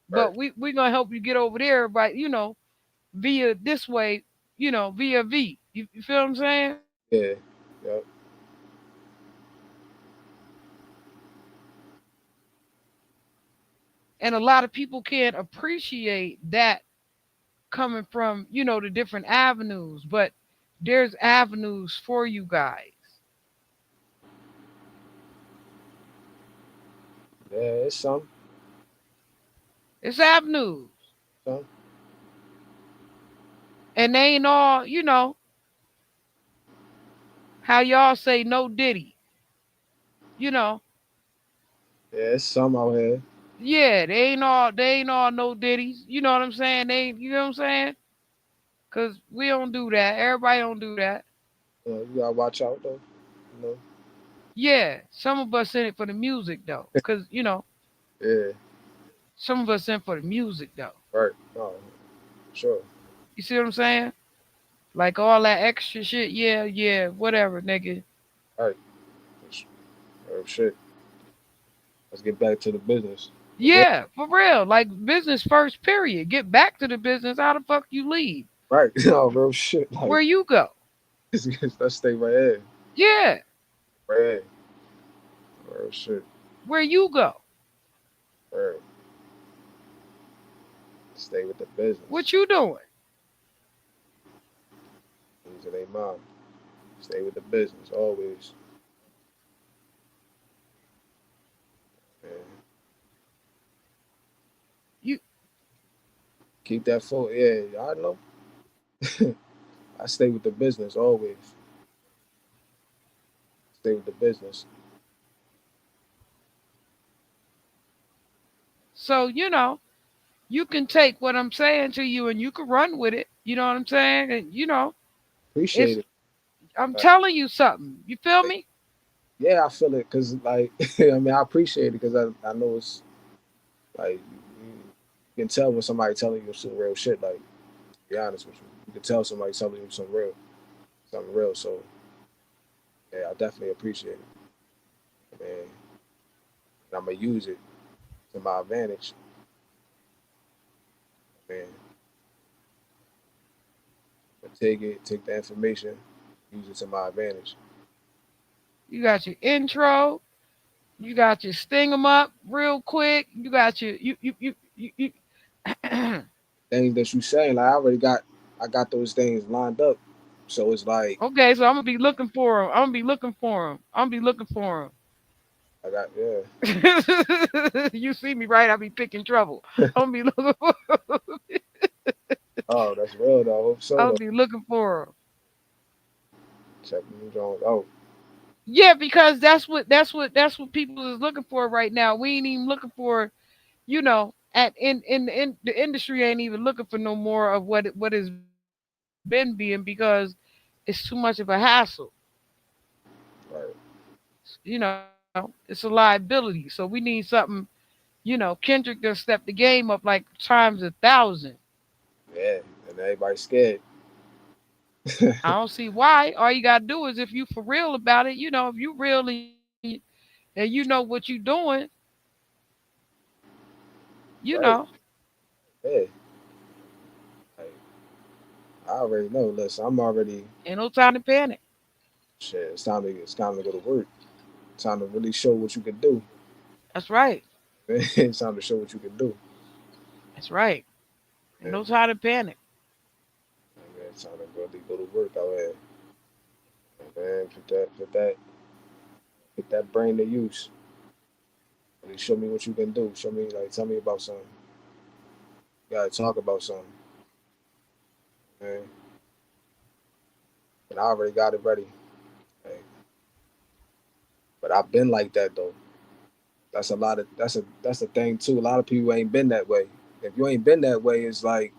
Speaker 3: Right.
Speaker 2: But we gonna help you get over there by via this way, via V. You feel what I'm saying?
Speaker 3: Yeah. Yep.
Speaker 2: And a lot of people can't appreciate that coming from, the different avenues, but there's avenues for you guys.
Speaker 3: Yeah, it's some.
Speaker 2: It's avenues.
Speaker 3: Some.
Speaker 2: And they ain't all, how y'all say no diddy. You know,
Speaker 3: Yeah, it's some out here.
Speaker 2: yeah, they ain't all no diddies. You know what I'm saying? You know what I'm saying? Cause we don't do that. Everybody don't do that.
Speaker 3: You gotta watch out though. You know.
Speaker 2: Yeah, some of us in it for the music though. Cause
Speaker 3: Yeah.
Speaker 2: some of us in for the music though.
Speaker 3: Right. Oh, sure.
Speaker 2: You see what I'm saying? Like all that extra shit, yeah, yeah, whatever, nigga.
Speaker 3: Right. It's- shit. Let's get back to the business.
Speaker 2: Yeah, for real. Like business first, period. Get back to the business. How the fuck you leave?
Speaker 3: Right. No, real shit. Like,
Speaker 2: Where you go?
Speaker 3: let's stay right here.
Speaker 2: Yeah,
Speaker 3: Right here. Real shit.
Speaker 2: where you go?
Speaker 3: Right. Stay with the business.
Speaker 2: What you doing?
Speaker 3: These are they mom. Stay with the business always. And
Speaker 2: You
Speaker 3: keep that full. Yeah, I know. I stay with the business always. Stay with the business.
Speaker 2: so you can take what I'm saying to you and you can run with it. You know what I'm saying? And
Speaker 3: Appreciate
Speaker 2: it's
Speaker 3: it.
Speaker 2: I'm
Speaker 3: Like,
Speaker 2: telling you something. You feel
Speaker 3: like,
Speaker 2: me?
Speaker 3: yeah, I feel it because, like, I mean, I appreciate it because I know it's like you can tell when somebody telling you some real shit. Like, to be honest with you, you can tell somebody telling you something real. So, yeah, I definitely appreciate it, and I'm gonna use it to my advantage. Man, take the information, use it to my advantage.
Speaker 2: You got your intro. You got your sting 'em up real quick. You got your you.
Speaker 3: Things that you saying, like I got those things lined up. So it's like
Speaker 2: Okay, so I'm gonna be looking for him. I'm gonna be looking for him. I'm gonna be looking for
Speaker 3: I got yeah.
Speaker 2: him. You see me, right? I be picking trouble. I'm gonna be looking for.
Speaker 3: Oh, that's real though. I hope so
Speaker 2: I'm
Speaker 3: though.
Speaker 2: gonna be looking for him.
Speaker 3: Check them Jones out.
Speaker 2: Yeah, because that's what people is looking for right now. We ain't even looking for. in the industry ain't even looking for no more of what has been being because it's too much of a hassle.
Speaker 3: Right.
Speaker 2: It's a liability. So we need something. Kendrick done stepped the game up like times 1,000.
Speaker 3: Yeah, and everybody's scared.
Speaker 2: I don't see why. All you gotta do is if you for real about it, if you really and you know what you doing, you know,
Speaker 3: Right. Yeah. Like, I already know. Listen, I'm already
Speaker 2: ain't no time to panic.
Speaker 3: shit. It's time to go to work. Time to really show what you can do.
Speaker 2: That's right.
Speaker 3: It's time to show what you can do.
Speaker 2: That's right. Ain't
Speaker 3: Yeah.
Speaker 2: no time to panic.
Speaker 3: Man, it's time to really go to work out here. Man, put that brain to use. Really show me what you can do. Show me, like, tell me about something. You gotta talk about something, man. And I already got it ready. Like, but I've been like that though. That's a thing too. A lot of people ain't been that way. If you ain't been that way, it's like,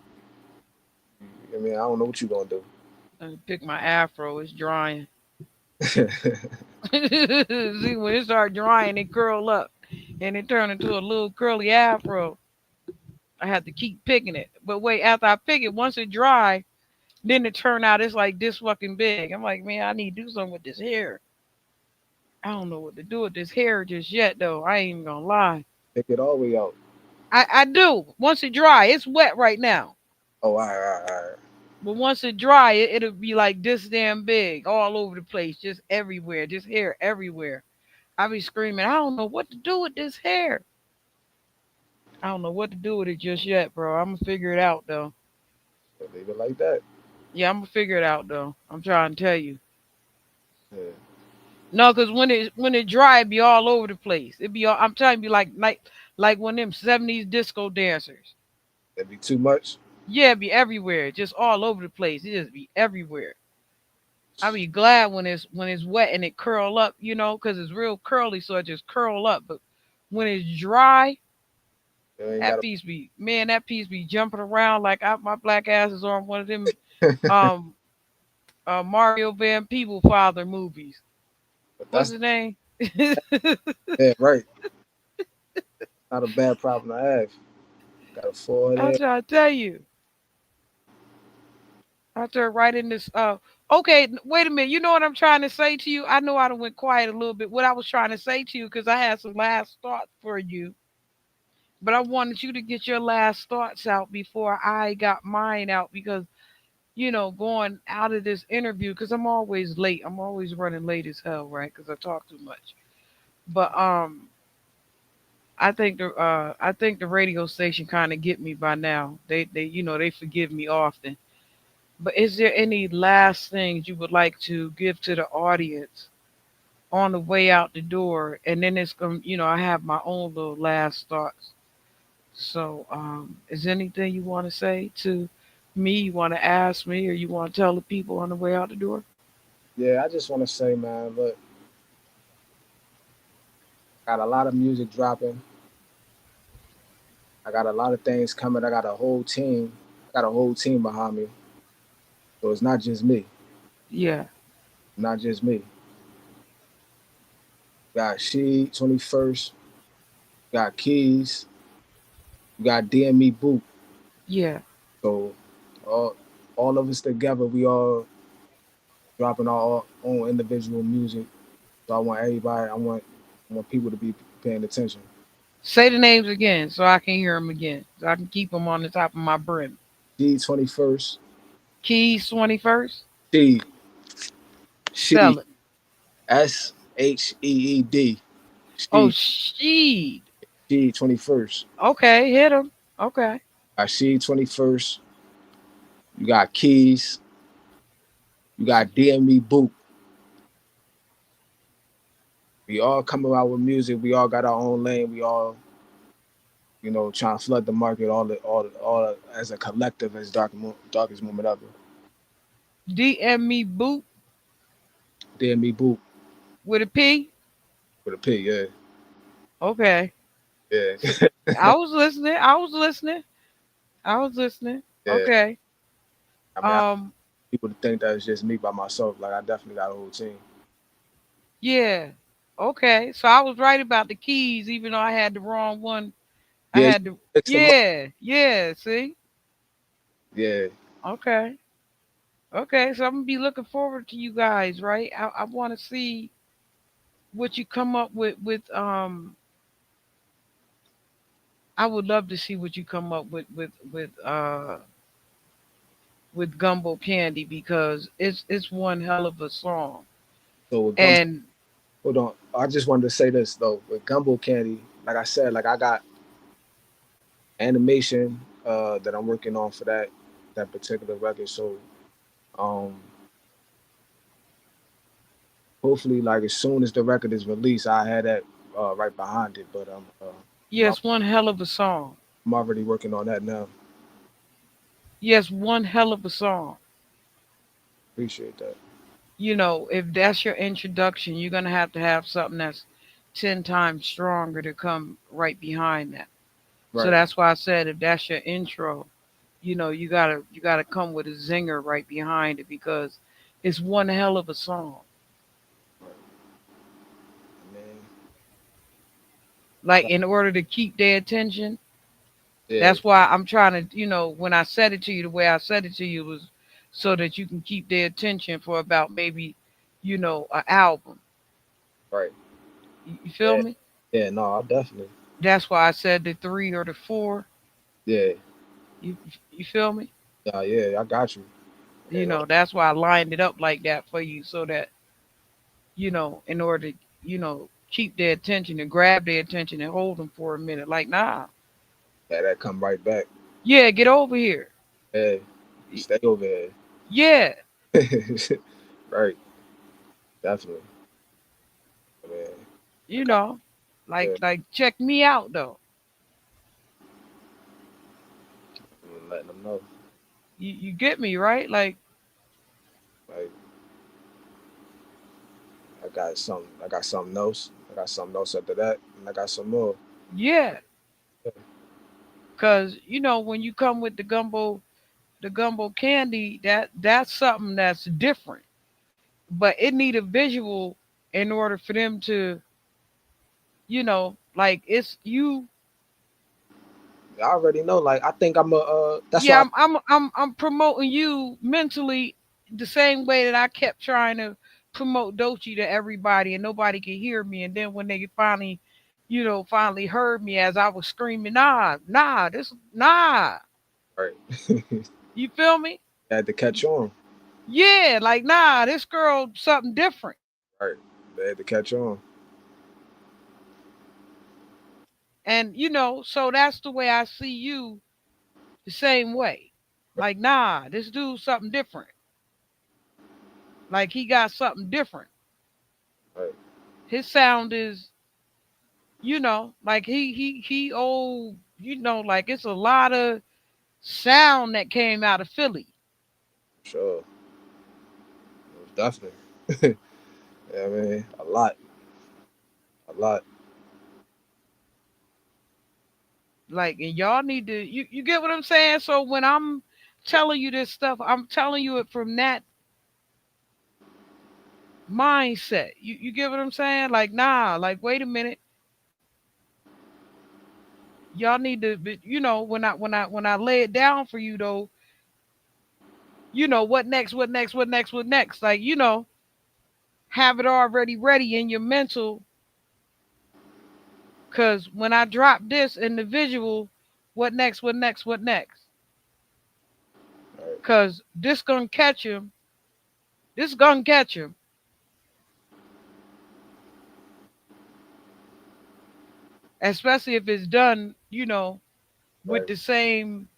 Speaker 3: I mean, I don't know what you gonna do.
Speaker 2: Pick my afro. It's drying. See, when it start drying, it curl up and it turn into a little curly afro. I have to keep picking it. But wait, after I pick it, once it dry, then it turn out it's like this fucking big. I'm like, man, I need to do something with this hair. I don't know what to do with this hair just yet, though. I ain't even gonna lie.
Speaker 3: Pick it all the way out.
Speaker 2: I do. Once it dry, it's wet right now.
Speaker 3: Oh, all right, all right, all right.
Speaker 2: But once it dry, it'll be like this damn big all over the place, just everywhere, just hair everywhere. I be screaming, I don't know what to do with this hair. I don't know what to do with it just yet, bro. I'm gonna figure it out though.
Speaker 3: So leave it like that.
Speaker 2: Yeah, I'm gonna figure it out though. I'm trying to tell you.
Speaker 3: Yeah,
Speaker 2: No, cause when it dry, it be all over the place. It be all, I'm telling you, like one of them '70s disco dancers.
Speaker 3: that'd be too much.
Speaker 2: Yeah, it be everywhere, just all over the place. It just be everywhere. I be glad when it's wet and it curl up, cause it's real curly, so it just curl up. But when it's dry,
Speaker 3: You ain't
Speaker 2: that
Speaker 3: gotta.
Speaker 2: piece be man, that piece be jumping around like my black ass is on one of them um Mario Van Peeble father movies.
Speaker 3: But
Speaker 2: What's
Speaker 3: that's
Speaker 2: his name?
Speaker 3: yeah, right. Not a bad problem to have. Got a
Speaker 2: I'm
Speaker 3: forehead.
Speaker 2: trying to tell you. I turn right in this. Okay, wait a minute. You know what I'm trying to say to you? I know I done went quiet a little bit. What I was trying to say to you, because I had some last thoughts for you, but I wanted you to get your last thoughts out before I got mine out. Because going out of this interview, because I'm always late. I'm always running late as hell, right? Because I talk too much. But I think the radio station kind of get me by now. They forgive me often. But is there any last things you would like to give to the audience on the way out the door? And then it's going, I have my own little last thoughts. So, is there anything you want to say to me? You want to ask me, or you want to tell the people on the way out the door?
Speaker 3: Yeah, I just want to say, man, look, got a lot of music dropping. I got a lot of things coming. I got a whole team. I got a whole team behind me. So it's not just me.
Speaker 2: Yeah,
Speaker 3: Not just me. Got She 21st. Got Keys. We got DME Boot.
Speaker 2: yeah.
Speaker 3: So all all of us together, we all dropping our own individual music. So I want people to be paying attention.
Speaker 2: Say the names again so I can hear them again, so I can keep them on the top of my brain.
Speaker 3: She 21st.
Speaker 2: Keys 21st.
Speaker 3: She She
Speaker 2: Spell it.
Speaker 3: SHEED.
Speaker 2: Oh,
Speaker 3: She
Speaker 2: she.
Speaker 3: She 21st.
Speaker 2: Okay, hit them. Okay.
Speaker 3: Got She 21st. You got Keys. You got DME Boot. We all coming out with music. We all got our own lane. We all, trying to flood the market all as a collective as darkest moment ever.
Speaker 2: DM me boot
Speaker 3: DME Boot
Speaker 2: with a P.
Speaker 3: with a P, yeah.
Speaker 2: Okay.
Speaker 3: Yeah.
Speaker 2: I was listening. I was listening. I was listening.
Speaker 3: Yeah,
Speaker 2: Okay.
Speaker 3: I mean, I
Speaker 2: Um.
Speaker 3: people to think that it's just me by myself. Like I definitely got a whole team.
Speaker 2: Yeah. Okay. So I was right about the keys, even though I had the wrong one. I
Speaker 3: Yeah, you
Speaker 2: had the.
Speaker 3: mix them up.
Speaker 2: Yeah. Yeah. See.
Speaker 3: Yeah,
Speaker 2: Okay. Okay. So I'm gonna be looking forward to you guys. Right. I want to see what you come up with. I would love to see what you come up with Gumbo Candy because it's one hell of a song.
Speaker 3: so with gum,
Speaker 2: And
Speaker 3: hold on. I just wanted to say this though. With Gumbo Candy, like I said, like I got animation that I'm working on for that particular record. So um hopefully like as soon as the record is released, I had that right behind it. But I'm,
Speaker 2: yes, one hell of a song.
Speaker 3: I'm already working on that now.
Speaker 2: Yes, one hell of a song.
Speaker 3: Appreciate that.
Speaker 2: If that's your introduction, you're gonna have to have something that's 10 times stronger to come right behind that. So
Speaker 3: Right.
Speaker 2: that's why I said if that's your intro, you gotta come with a zinger right behind it because it's one hell of a song.
Speaker 3: Right. I mean,
Speaker 2: Like
Speaker 3: like,
Speaker 2: in order to keep their attention,
Speaker 3: yeah,
Speaker 2: that's why I'm trying to, when I said it to you the way I said it to you was so that you can keep their attention for about maybe, an album.
Speaker 3: right.
Speaker 2: You feel
Speaker 3: Yeah,
Speaker 2: me?
Speaker 3: yeah. No, I definitely.
Speaker 2: That's why I said the three or the four.
Speaker 3: Yeah,
Speaker 2: You feel me?
Speaker 3: yeah, yeah. I got you. And
Speaker 2: That's why I lined it up like that for you so that, in order to, keep their attention and grab their attention and hold them for a minute. Like, nah,
Speaker 3: yeah, that come right back.
Speaker 2: yeah, get over here.
Speaker 3: Yeah, stay over
Speaker 2: Yeah,
Speaker 3: here. Right. Definitely. I mean, I
Speaker 2: you
Speaker 3: got
Speaker 2: know, like
Speaker 3: yeah.
Speaker 2: like check me out though.
Speaker 3: I'm letting them know.
Speaker 2: You get me right? Like,
Speaker 3: Like I got something. I got something else. I got something else after that, and I got some more.
Speaker 2: yeah,
Speaker 3: Yeah,
Speaker 2: cause when you come with the gumbo candy, that's something that's different. But it need a visual in order for them to, like it's you.
Speaker 3: I already know. Like I think I'm a. That's
Speaker 2: Yeah,
Speaker 3: why.
Speaker 2: I'm promoting you mentally the same way that I kept trying to promote Dochi to everybody and nobody could hear me. And then when they finally heard me as I was screaming, nah, nah, this nah.
Speaker 3: Right.
Speaker 2: You feel me?
Speaker 3: I had to catch on.
Speaker 2: Yeah, like nah, this girl something different.
Speaker 3: Right. They had to catch on.
Speaker 2: And so that's the way I see you the same way. Like, nah, this dude something different. Like he got something different.
Speaker 3: Right.
Speaker 2: His sound is, like he old, like it's a lot of sound that came out of Philly.
Speaker 3: Sure. Definitely. Yeah, I mean, a lot, a lot.
Speaker 2: Like, and y'all need to you get what I'm saying? So when I'm telling you this stuff, I'm telling you it from that mindset. You get what I'm saying? Like, nah, like wait a minute. Y'all need to when I lay it down for you though, what next, what next, what next, what next? Like, have it already ready in your mental. Cause when I drop this in the visual, what next, what next, what next?
Speaker 3: Right.
Speaker 2: Cause this gonna catch him. This gonna catch him. Especially if it's done, with
Speaker 3: Right.
Speaker 2: the same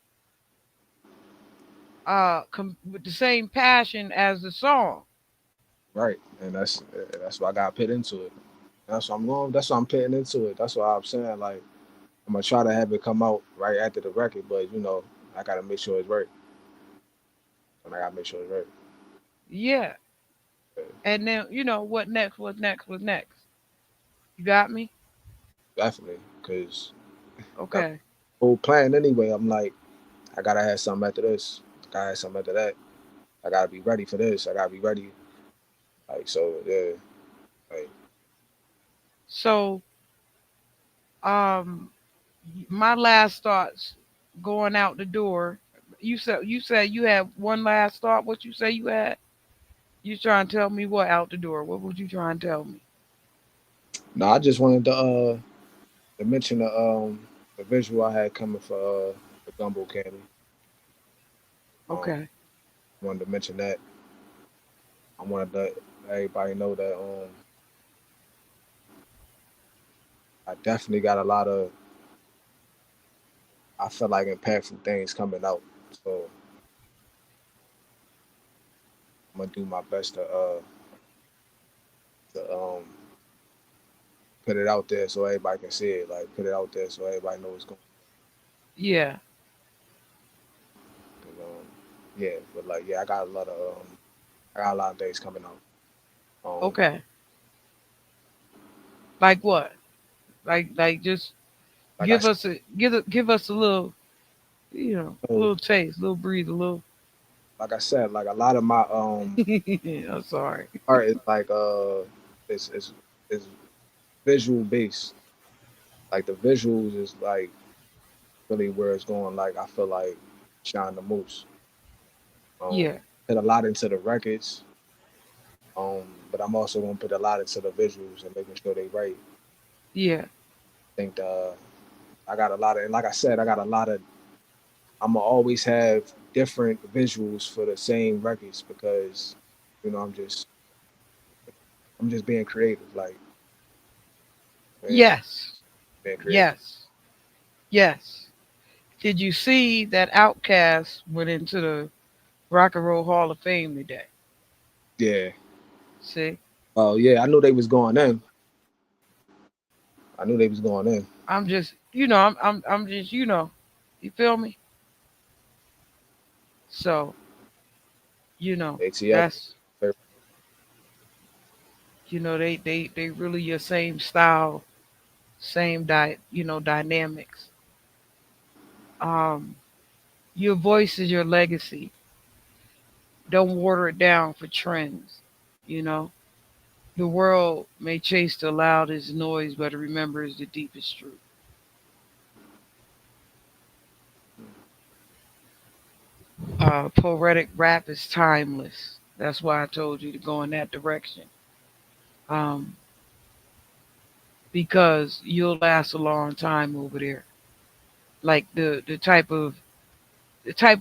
Speaker 2: with the same passion as the song.
Speaker 3: Right. And that's why I got put into it. That's what I'm going. That's why I'm putting into it. That's why I'm saying like I'm gonna try to have it come out right after the record, but I gotta make sure it's right, and I gotta make sure it's right.
Speaker 2: Yeah.
Speaker 3: Yeah,
Speaker 2: And then, what next, what next, what next? You got me?
Speaker 3: definitely, because That
Speaker 2: Okay.
Speaker 3: whole plan anyway. I'm like, I gotta have something after this. I gotta have something after that. I gotta be ready for this. I gotta be ready. Like so, yeah. Like
Speaker 2: So, um, my last thoughts going out the door. You said you had one last thought. What you say you had? You trying to tell me what out the door? What would you try and tell me?
Speaker 3: no, I just wanted to mention the visual I had coming for the gumbo candy. Um,
Speaker 2: Okay.
Speaker 3: wanted to mention that. I wanted to let everybody know that I definitely got a lot of I feel like impactful things coming out. So I'm gonna do my best to put it out there so everybody can see it. Like put it out there so everybody knows what's going
Speaker 2: Yeah.
Speaker 3: on. Yeah, but like yeah, I got a lot of things coming out. Um,
Speaker 2: Okay. Like what? Like just
Speaker 3: like I said,
Speaker 2: give us a little, a
Speaker 3: so,
Speaker 2: little taste, a little breathe, a little.
Speaker 3: like a lot of my
Speaker 2: I'm sorry.
Speaker 3: art is like is is is visual based. Like the visuals is like really where it's going. Like I feel like shine the most.
Speaker 2: Yeah.
Speaker 3: Put a lot into the records, but I'm also gonna put a lot into the visuals and making sure they right.
Speaker 2: Yeah.
Speaker 3: I think I got a lot of, and like I said, I got a lot of. I'm gonna always have different visuals for the same records because, you know, I'm just being creative, like man,
Speaker 2: Yes.
Speaker 3: being creative.
Speaker 2: Yes. Yes. Did you see that Outcast went into the Rock and Roll Hall of Fame today?
Speaker 3: Yeah.
Speaker 2: See?
Speaker 3: Oh yeah, I knew they was going in. I knew they was going in.
Speaker 2: I'm just, I'm just, you feel me? So,
Speaker 3: ATL.
Speaker 2: that's, they really your same style, same dynamics. Um, your voice is your legacy. Don't water it down for trends. You know, the world may chase the loudest noise, but it remembers the deepest truth. Poetic rap is timeless. That's why I told you to go in that direction. Um, because you'll last a long time over there. Like the type of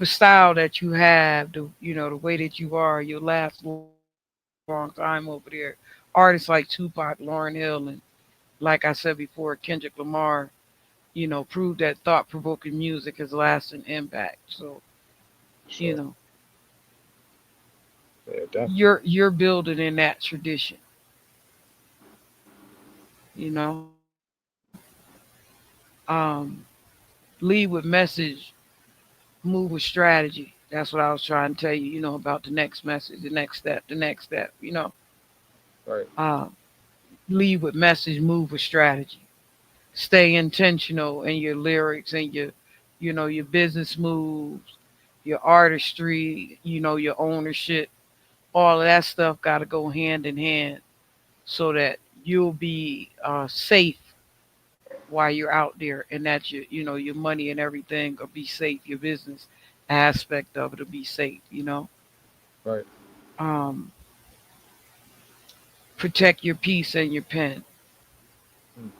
Speaker 2: style that you have, the way that you are, you'll last a long time over there. Artists like Tupac, Lauryn Hill, and like I said before, Kendrick Lamar, prove that thought provoking music has lasting impact. So, you
Speaker 3: Sure.
Speaker 2: know,
Speaker 3: Yeah, definitely.
Speaker 2: you're building in that tradition, you know. Um, lead with message, move with strategy. That's what I was trying to tell you, about the next message, the next step.
Speaker 3: Right.
Speaker 2: Uh, lead with message, move with strategy. Stay intentional in your lyrics and your business moves, your artistry, your ownership. All of that stuff got to go hand in hand so that you'll be safe while you're out there, and that your money and everything will be safe. Your business aspect of it will be safe.
Speaker 3: Right.
Speaker 2: Um, protect your peace and your pen.
Speaker 3: Mm.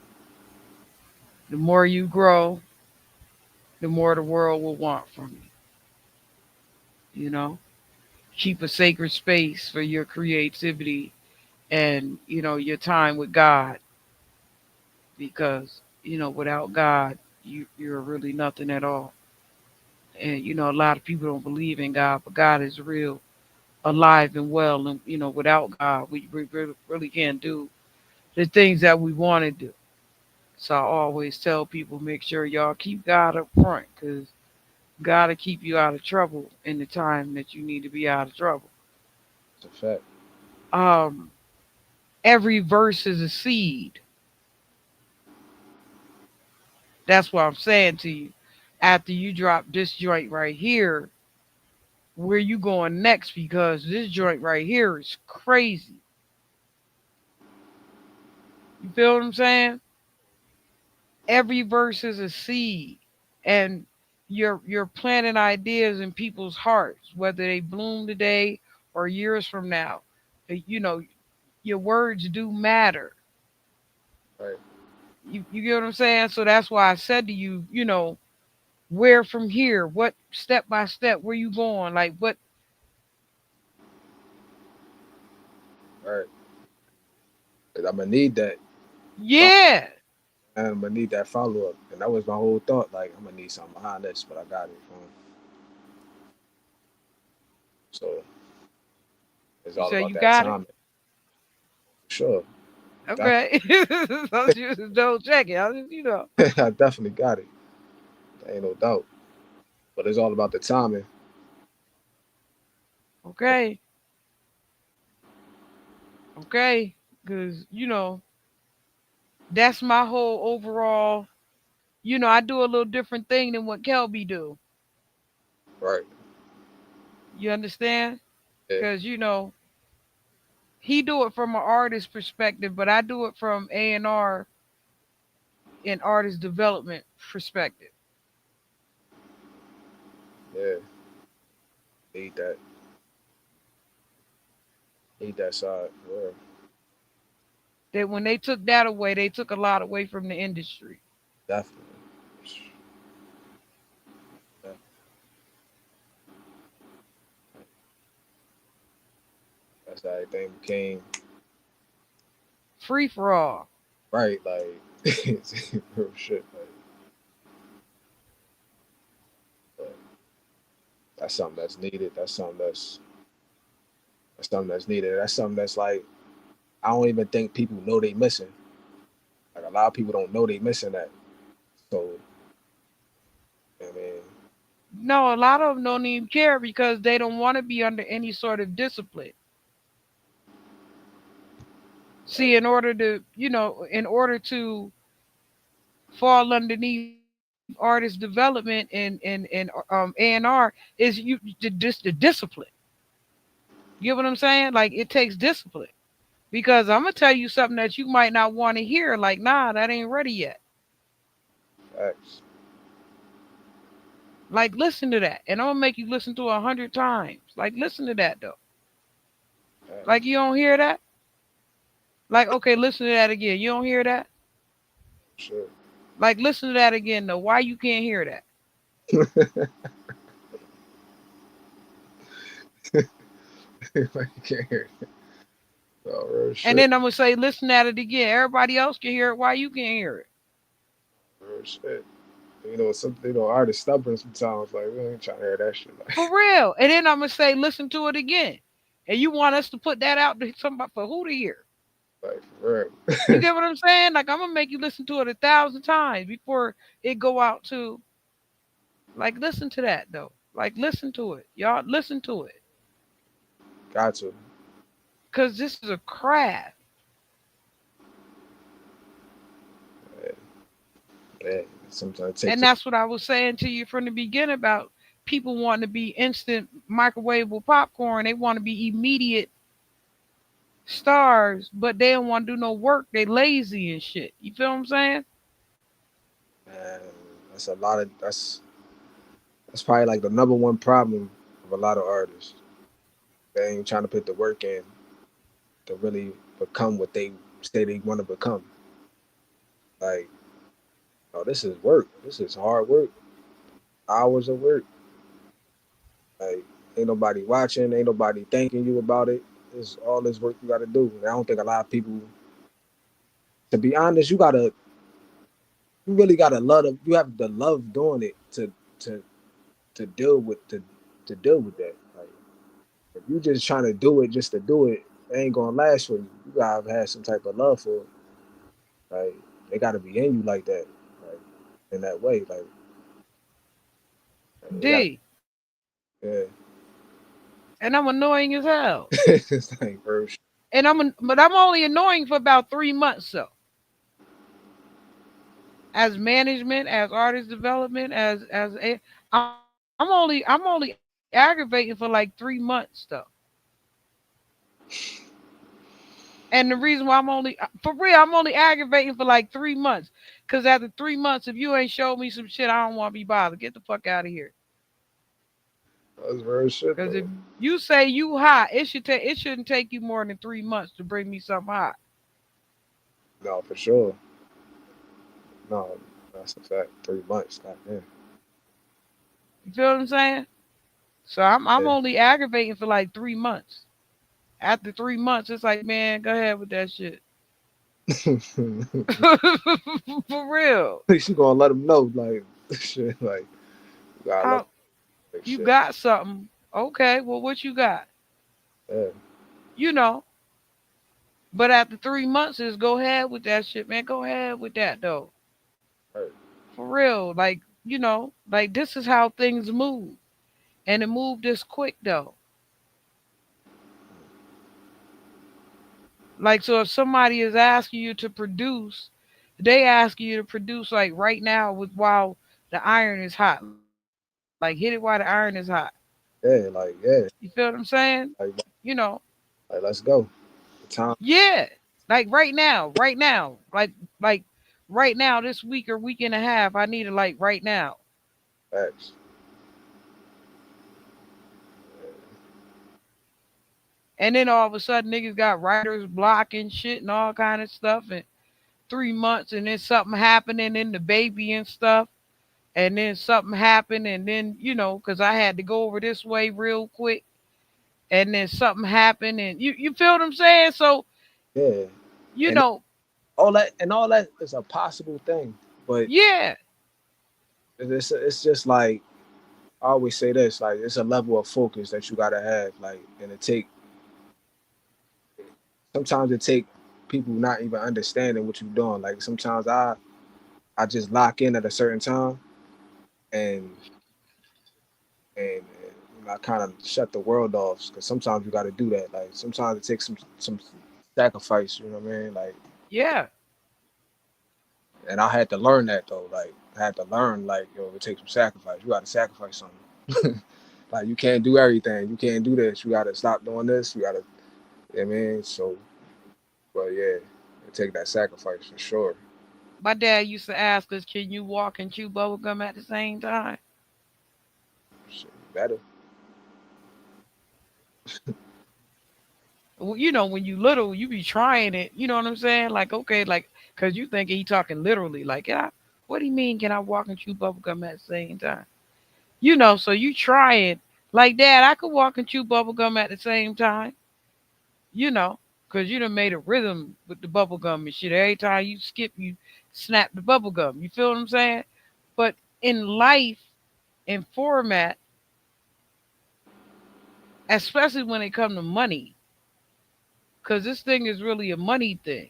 Speaker 2: The more you grow, the more the world will want from you. You know, keep a sacred space for your creativity and your time with God, because without God, you're really nothing at all. And a lot of people don't believe in God, but God is real, alive and well. And without God, we really can't do the things that we want to do. So I always tell people, make sure y'all keep God up front, because God will keep you out of trouble in the time that you need to be out of trouble.
Speaker 3: It's a fact.
Speaker 2: Um, every verse is a seed. That's what I'm saying to you. After you drop this joint right here, where you going next? Because this joint right here is crazy. You feel what I'm saying? Every verse is a seed, and you're planting ideas in people's hearts, whether they bloom today or years from now. You know, your words do matter.
Speaker 3: Right,
Speaker 2: You get what I'm saying? So that's why I said to you, where from here? What step by step? Where you going? Like what?
Speaker 3: right. 'Cause I'm gonna need that.
Speaker 2: Yeah.
Speaker 3: And I'm gonna need that follow up. And that was my whole thought. Like I'm gonna need something behind this, but I got it. So it's
Speaker 2: You
Speaker 3: all
Speaker 2: say
Speaker 3: about
Speaker 2: you
Speaker 3: that
Speaker 2: got it?
Speaker 3: timing. Sure,
Speaker 2: Okay. So just don't check it.
Speaker 3: I definitely got it. Ain't no doubt. But it's all about the timing.
Speaker 2: Okay. Okay. Because, that's my whole overall, I do a little different thing than what Kelby do.
Speaker 3: Right.
Speaker 2: You understand?
Speaker 3: Yeah.
Speaker 2: Because, he do it from an artist perspective, but I do it from A&R and artist development perspective.
Speaker 3: Yeah. Need that. Need that side. Yeah.
Speaker 2: That when they took that away, they took a lot away from the industry.
Speaker 3: Definitely. Yeah. That's how everything became
Speaker 2: Free for all.
Speaker 3: right. Like real shit. Like, but that's something that's needed. That's something that's needed. That's something that's like I don't even think people know they missing. Like a lot of people don't know they missing that. So I mean,
Speaker 2: No, a lot of them don't even care because they don't want to be under any sort of discipline.
Speaker 3: like
Speaker 2: See, in order to fall underneath artist development and A&R is just the discipline. You get what I'm saying? Like it takes discipline. Because I'm gonna tell you something that you might not want to hear. Like, nah, that ain't ready yet.
Speaker 3: facts.
Speaker 2: Like, listen to that, and I'm gonna make you listen to it 100 times. Like, listen to that though. Like,
Speaker 3: Facts.
Speaker 2: you don't hear that? Like, okay, listen to that again. You don't hear that?
Speaker 3: Shit.
Speaker 2: Like, listen to that again though. Why you can't hear that?
Speaker 3: Like, you can't hear it. Oh, real
Speaker 2: And
Speaker 3: shit.
Speaker 2: then I'm gonna say, listen at it again. Everybody else can hear it. Why you can't hear it?
Speaker 3: Real shit. Some artists stubborn sometimes. Like we ain't trying to hear that shit. Like,
Speaker 2: For real. And then I'm gonna say, listen to it again. And you want us to put that out to somebody for who to hear?
Speaker 3: like for
Speaker 2: You
Speaker 3: real.
Speaker 2: get what I'm saying? Like I'm gonna make you listen to it 1,000 times before it go out to. Like, listen to that though. Like, listen to it, y'all. Listen to it,
Speaker 3: Got to.
Speaker 2: cause this is a craft,
Speaker 3: Yeah. Yeah. Sometimes it
Speaker 2: and
Speaker 3: takes.
Speaker 2: that's what I was saying to you from the beginning about people wanting to be instant microwavable popcorn. They want to be immediate stars, but they don't want to do no work. They lazy and shit. You feel what I'm saying?
Speaker 3: Man, that's a lot of. That's probably like the number one problem of a lot of artists. They ain't trying to put the work in to really become what they say they want to become. Like, oh, this is work. This is hard work. Hours of work. Like, ain't nobody watching. Ain't nobody thanking you about it. It's all this work you got to do. And I don't think a lot of people. To be honest, you really gotta love it. You have to love doing it to to deal with to deal with that. Like if you just trying to do it just to do it, it ain't gonna last for you. You gotta have some type of love for it. Like they gotta be in you like that. Like in that way. Like they gotta
Speaker 2: D.
Speaker 3: yeah.
Speaker 2: And I'm annoying as hell.
Speaker 3: It's like bro,
Speaker 2: But I'm only annoying for about 3 months though. as management, as artist development, I'm only aggravating for like 3 months though. And the reason why for real, I'm only aggravating for like 3 months. Cause after 3 months, if you ain't showed me some shit, I don't want to be bothered. Get the fuck out of here.
Speaker 4: That's very shit
Speaker 2: Cause
Speaker 4: though.
Speaker 2: if you say you hot, it shouldn't take you more than 3 months to bring me something hot.
Speaker 4: No, for sure. No, that's a fact. 3 months. Goddamn.
Speaker 2: You feel what I'm saying? So I'm
Speaker 4: Yeah.
Speaker 2: only aggravating for like 3 months. After 3 months, it's like, man, go ahead with that shit. For real.
Speaker 4: She gonna let him know, like shit, like you gotta let him
Speaker 2: How
Speaker 4: like
Speaker 2: you
Speaker 4: shit.
Speaker 2: got something? Okay, well, what you got?
Speaker 4: Yeah,
Speaker 2: You know. But after 3 months, is go ahead with that shit, man. Go ahead with that though.
Speaker 4: right.
Speaker 2: For real, like like this is how things move, and it moved this quick though. Like, so if somebody is asking you to produce, they ask you to produce like right now with while the iron is hot. Like, hit it while the iron is hot.
Speaker 4: Yeah,
Speaker 2: You
Speaker 4: like
Speaker 2: feel what
Speaker 4: yeah,
Speaker 2: I'm saying?
Speaker 4: like
Speaker 2: You know,
Speaker 4: let's go. The time
Speaker 2: yeah. Like right now, like right now, this week or week and a half, I need it like right now.
Speaker 4: facts.
Speaker 2: And then all of a sudden, niggas got writers blocking shit and all kind of stuff. And 3 months, and then something happening in the baby and stuff. And then something happened, and then because I had to go over this way real quick, and then something happened, and you feel what I'm saying? So
Speaker 4: Yeah,
Speaker 2: you
Speaker 4: and
Speaker 2: know,
Speaker 4: all that is a possible thing, but
Speaker 2: yeah,
Speaker 4: it's just like I always say this, like it's a level of focus that you gotta have, like, and it take sometimes it take people not even understanding what you're doing. Like sometimes I just lock in at a certain time and I kind of shut the world off because sometimes you got to do that. Like sometimes it takes some sacrifice. You know what I mean? Like,
Speaker 2: yeah.
Speaker 4: and I had to learn that though. Like I had to learn like yo, it takes some sacrifice. You got to sacrifice something. Like you can't do everything. You can't do this. You got to stop doing this. You got to. You know what I mean? So, but yeah, it take that sacrifice for sure.
Speaker 2: My dad used to ask us, "Can you walk and chew bubble gum at the same time?"
Speaker 4: Shit, better.
Speaker 2: Well, when you little, you be trying it. You know what I'm saying? Like, okay, like, cause you think he talking literally. Like, yeah, what do you mean? Can I walk and chew bubble gum at the same time? So you try it. Like, Dad, I could walk and chew bubble gum at the same time. You know, cause you done made a rhythm with the bubble gum and shit. Every time you skip, you snap the bubble gum. You feel what I'm saying? But in life, in format, especially when it come to money, cause this thing is really a money thing.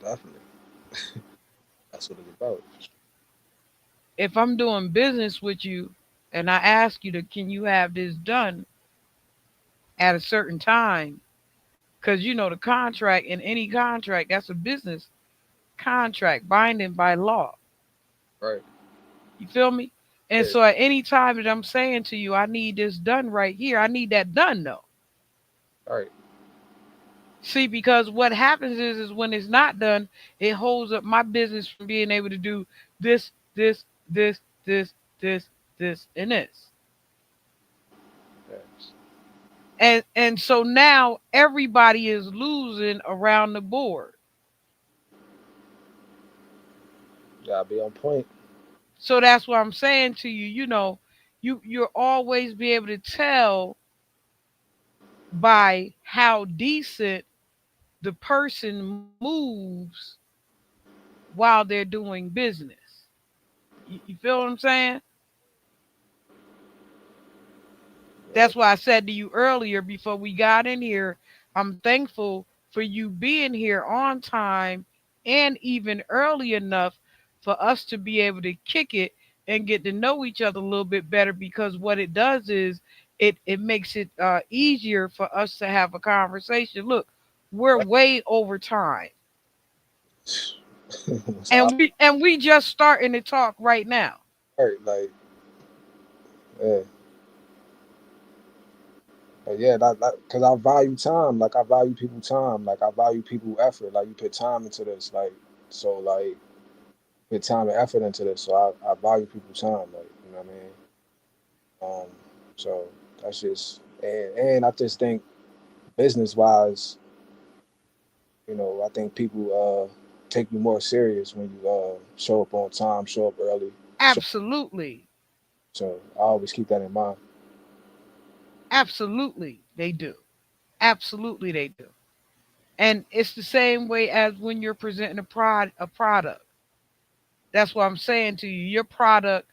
Speaker 4: Definitely, that's what it's about.
Speaker 2: If I'm doing business with you and I ask you to, can you have this done at a certain time? Because the contract, in any contract, that's a business contract, binding by law.
Speaker 4: Right.
Speaker 2: You feel me? And
Speaker 4: Yeah.
Speaker 2: so at any time that I'm saying to you, I need this done right here, I need that done though.
Speaker 4: Right.
Speaker 2: See, because what happens is when it's not done, it holds up my business from being able to do this, this, this, this, and this.
Speaker 4: Yes.
Speaker 2: And so now everybody is losing around the board.
Speaker 4: Gotta be on point.
Speaker 2: So that's what I'm saying to you, you'll always be able to tell by how decent the person moves while they're doing business. You feel what I'm saying?
Speaker 4: Right.
Speaker 2: That's why I said to you earlier before we got in here, I'm thankful for you being here on time and even early enough for us to be able to kick it and get to know each other a little bit better, because what it does is it makes it easier for us to have a conversation. Look, we're way over time.
Speaker 4: So I,
Speaker 2: And we just starting to talk right now.
Speaker 4: right, like, yeah, but yeah, because I value time. Like I value people time. Like I value people effort. Like you put time into this. Like so, like put time and effort into this. So I value people's time. Like you know what I mean. So that's just and I just think business wise, I think people take you more serious when you show up on time, show up early. Show,
Speaker 2: Absolutely.
Speaker 4: so I always keep that in mind.
Speaker 2: Absolutely they do. Absolutely they do. And it's the same way as when you're presenting a product. That's what I'm saying to you. Your product,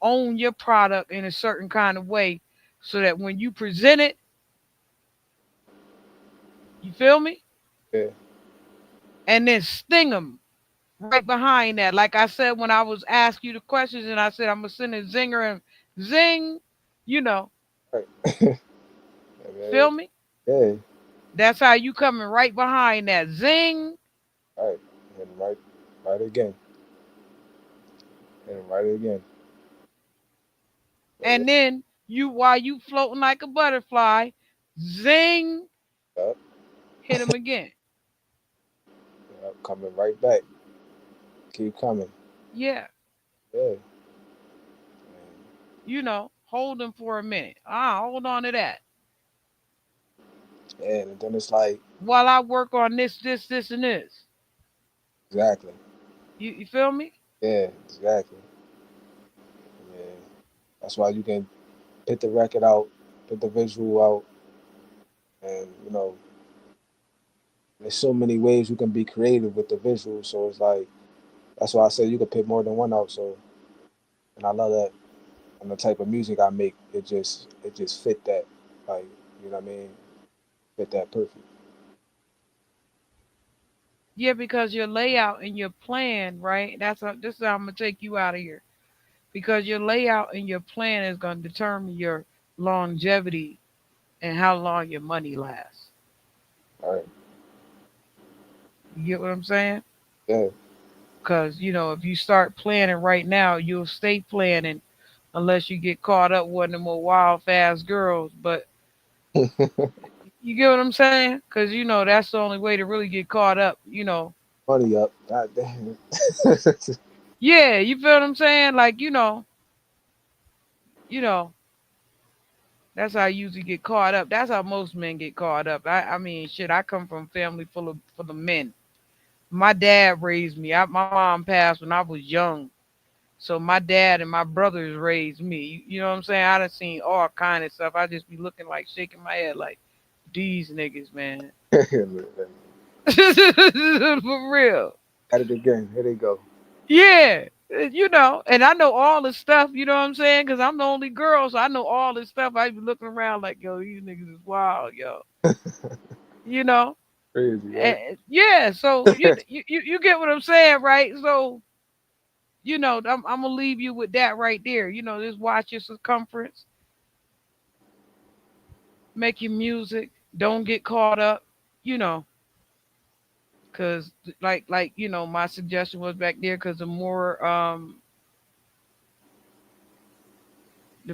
Speaker 2: own your product in a certain kind of way so that when you present it, you feel me?
Speaker 4: Yeah,
Speaker 2: And then sting them right behind that. Like I said, when I was asking you the questions and I said, I'm going to send a zinger and zing, you know,
Speaker 4: right. Yeah, man.
Speaker 2: feel me?
Speaker 4: Yeah,
Speaker 2: That's how you coming right behind that zing.
Speaker 4: right. And right again, and right again. But
Speaker 2: And then while you floating like a butterfly, zing,
Speaker 4: yeah,
Speaker 2: hit him again.
Speaker 4: coming right back. Keep coming.
Speaker 2: Yeah,
Speaker 4: Yeah,
Speaker 2: hold him for a minute. Hold on to that.
Speaker 4: and then it's like
Speaker 2: While I work on this, and this.
Speaker 4: exactly.
Speaker 2: You feel me?
Speaker 4: Yeah, exactly. Yeah, that's why you can put the record out, put the visual out, and there's so many ways you can be creative with the visual. So it's like that's why I said you could put more than one out. So and I love that. And the type of music I make, it just fit that, like you know what I mean, fit that perfect.
Speaker 2: Yeah, because your layout and your plan, right? This is how I'm gonna take you out of here. Because your layout and your plan is gonna determine your longevity and how long your money lasts.
Speaker 4: All right.
Speaker 2: You get what I'm saying?
Speaker 4: Yeah.
Speaker 2: Because if you start planning right now, you'll stay planning unless you get caught up with one of the more wild, fast girls. But you get what I'm saying? Because that's the only way to really get caught up.
Speaker 4: Money up. God damn.
Speaker 2: Yeah, you feel what I'm saying? Like you know, that's how I usually get caught up. That's how most men get caught up. I mean, shit. I come from a family full of men. My dad raised me. My mom passed when I was young. So my dad and my brothers raised me. You know what I'm saying? I done seen all kind of stuff. I just be looking like shaking my head like these niggas, man.
Speaker 4: At
Speaker 2: For real.
Speaker 4: it again. Here they go.
Speaker 2: Yeah. And I know all this stuff, you know what I'm saying? Because I'm the only girl, so I know all this stuff. I be looking around like, yo, these niggas is wild, yo. You know?
Speaker 4: Crazy, right?
Speaker 2: Yeah, so you get what I'm saying, right? So, I'm gonna leave you with that right there. Just watch your circumference, make your music, don't get caught up, you know, because my suggestion was back there because the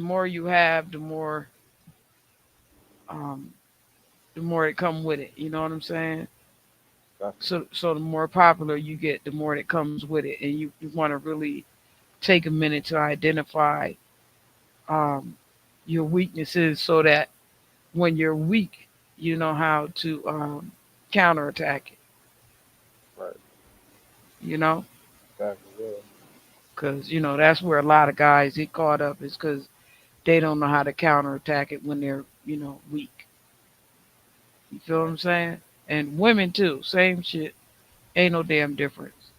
Speaker 2: more you have, um the more it come with it. You know what I'm saying?
Speaker 4: Exactly.
Speaker 2: So the more popular you get, the more that comes with it, and you want to really take a minute to identify um your weaknesses so that when you're weak, you know how to counterattack it.
Speaker 4: Right.
Speaker 2: You know,
Speaker 4: Exactly. Yeah.
Speaker 2: because that's where a lot of guys get caught up is because they don't know how to counterattack it when they're weak. You feel what
Speaker 4: Right.
Speaker 2: I'm saying? And women too, same shit. Ain't no damn difference.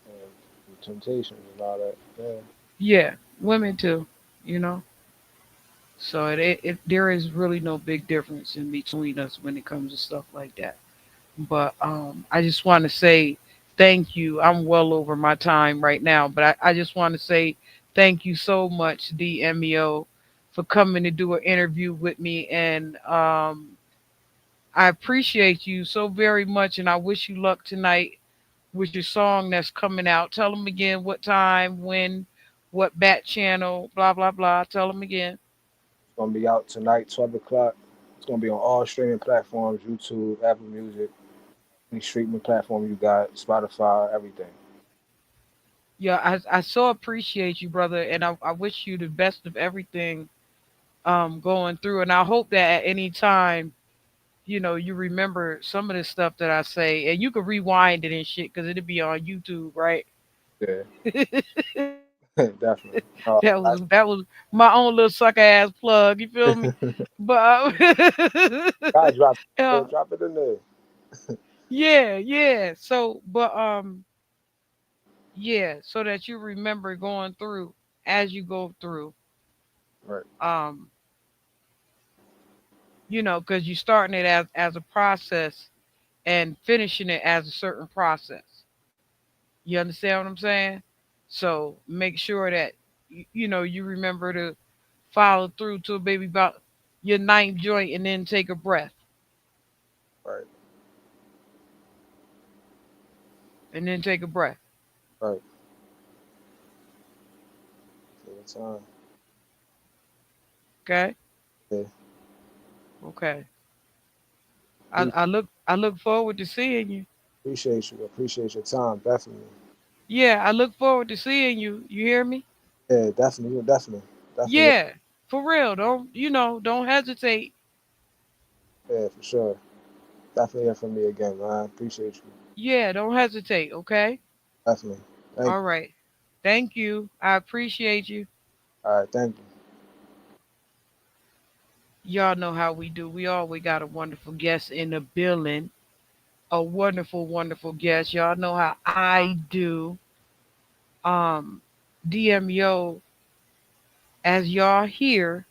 Speaker 4: And temptations and all that. Yeah.
Speaker 2: Yeah, women too. You know. So there is really no big difference in between us when it comes to stuff like that. But I just want to say thank you. I'm well over my time right now, but I just want to say thank you so much, DMEO, for coming to do an interview with me. And I appreciate you so very much, and I wish you luck tonight with your song that's coming out. Tell them again what time, when, what bat channel, blah blah blah. Tell them again.
Speaker 4: It's gonna be out tonight, 12 o'clock. It's gonna be on all streaming platforms: YouTube, Apple Music, any streaming platform you got, Spotify, everything.
Speaker 2: Yeah, I so appreciate you, brother, and I wish you the best of everything going through. And I hope that at any time, you remember some of the stuff that I say, and you can rewind it and shit because it'll be on YouTube, right?
Speaker 4: Yeah,
Speaker 2: that
Speaker 4: definitely.
Speaker 2: that was my own little sucker ass plug. You feel me? But
Speaker 4: God, drop
Speaker 2: yeah,
Speaker 4: it, drop it in there.
Speaker 2: yeah, yeah. So, but yeah, so that you remember going through as you go through.
Speaker 4: Right,
Speaker 2: Um, because you're starting it as a process and finishing it as a certain process. You understand what I'm saying? So make sure that you remember to follow through to maybe about your ninth joint and then take a breath
Speaker 4: right,
Speaker 2: and then take a breath.
Speaker 4: right. Take your time.
Speaker 2: Okay?
Speaker 4: Yeah,
Speaker 2: Okay. I,
Speaker 4: Pre-
Speaker 2: I look forward to seeing you.
Speaker 4: appreciate you. Appreciate your time. Definitely.
Speaker 2: Yeah, I look forward to seeing you. You hear me?
Speaker 4: Yeah, definitely, definitely, definitely.
Speaker 2: Yeah. For real. Don't hesitate.
Speaker 4: Yeah, for sure. Definitely hear from me again, man. Appreciate you.
Speaker 2: Yeah, don't hesitate, okay?
Speaker 4: Definitely. Thank
Speaker 2: All
Speaker 4: you.
Speaker 2: right. Thank you. I appreciate you.
Speaker 4: All right, thank you.
Speaker 2: Y'all know how we do. We always got a wonderful guest in the building. A wonderful, wonderful guest. Y'all know how I do. Um, DMEO, as y'all hear,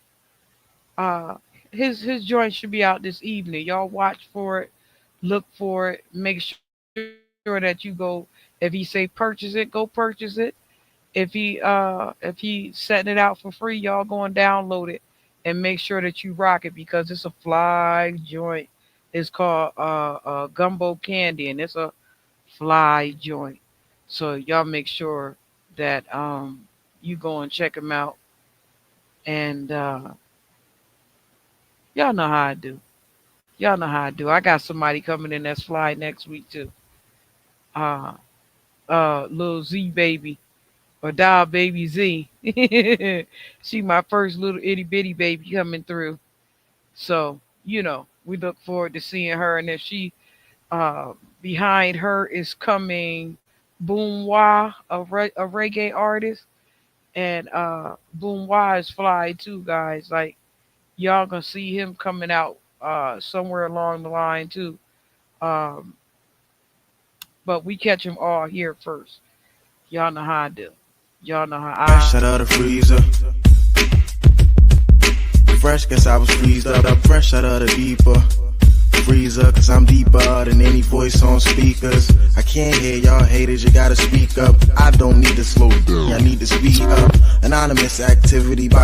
Speaker 2: uh, his joint should be out this evening. Y'all watch for it, look for it, make sure that you go. If he say purchase it, go purchase it. If he setting it out for free, y'all go and download it and make sure that you rock it because it's a fly joint. It's called Gumbo Candy, and it's a fly joint. So y'all make sure that you go and check them out. And y'all know how I do. Y'all know how I do. I got somebody coming in that's fly next week too. Uh, little Z baby or Doll Baby Z. She my first little itty bitty baby coming through. So, we look forward to seeing her. And if she behind her is coming Boom Wah, a reggae artist. And Boom Wah is fly too, guys. Like y'all gonna see him coming out somewhere along the line too. Um, but we catch him all here first. Y'all know how I do. Y'all know how
Speaker 1: Fresh
Speaker 2: I
Speaker 1: out of the freezer. Fresh, guess I was squeezed up fresh out of the deeper freezer, cause I'm deeper than any voice on speakers. I can't hear y'all haters, you gotta speak up. I don't need to slow down, I need to speed up. Anonymous activity by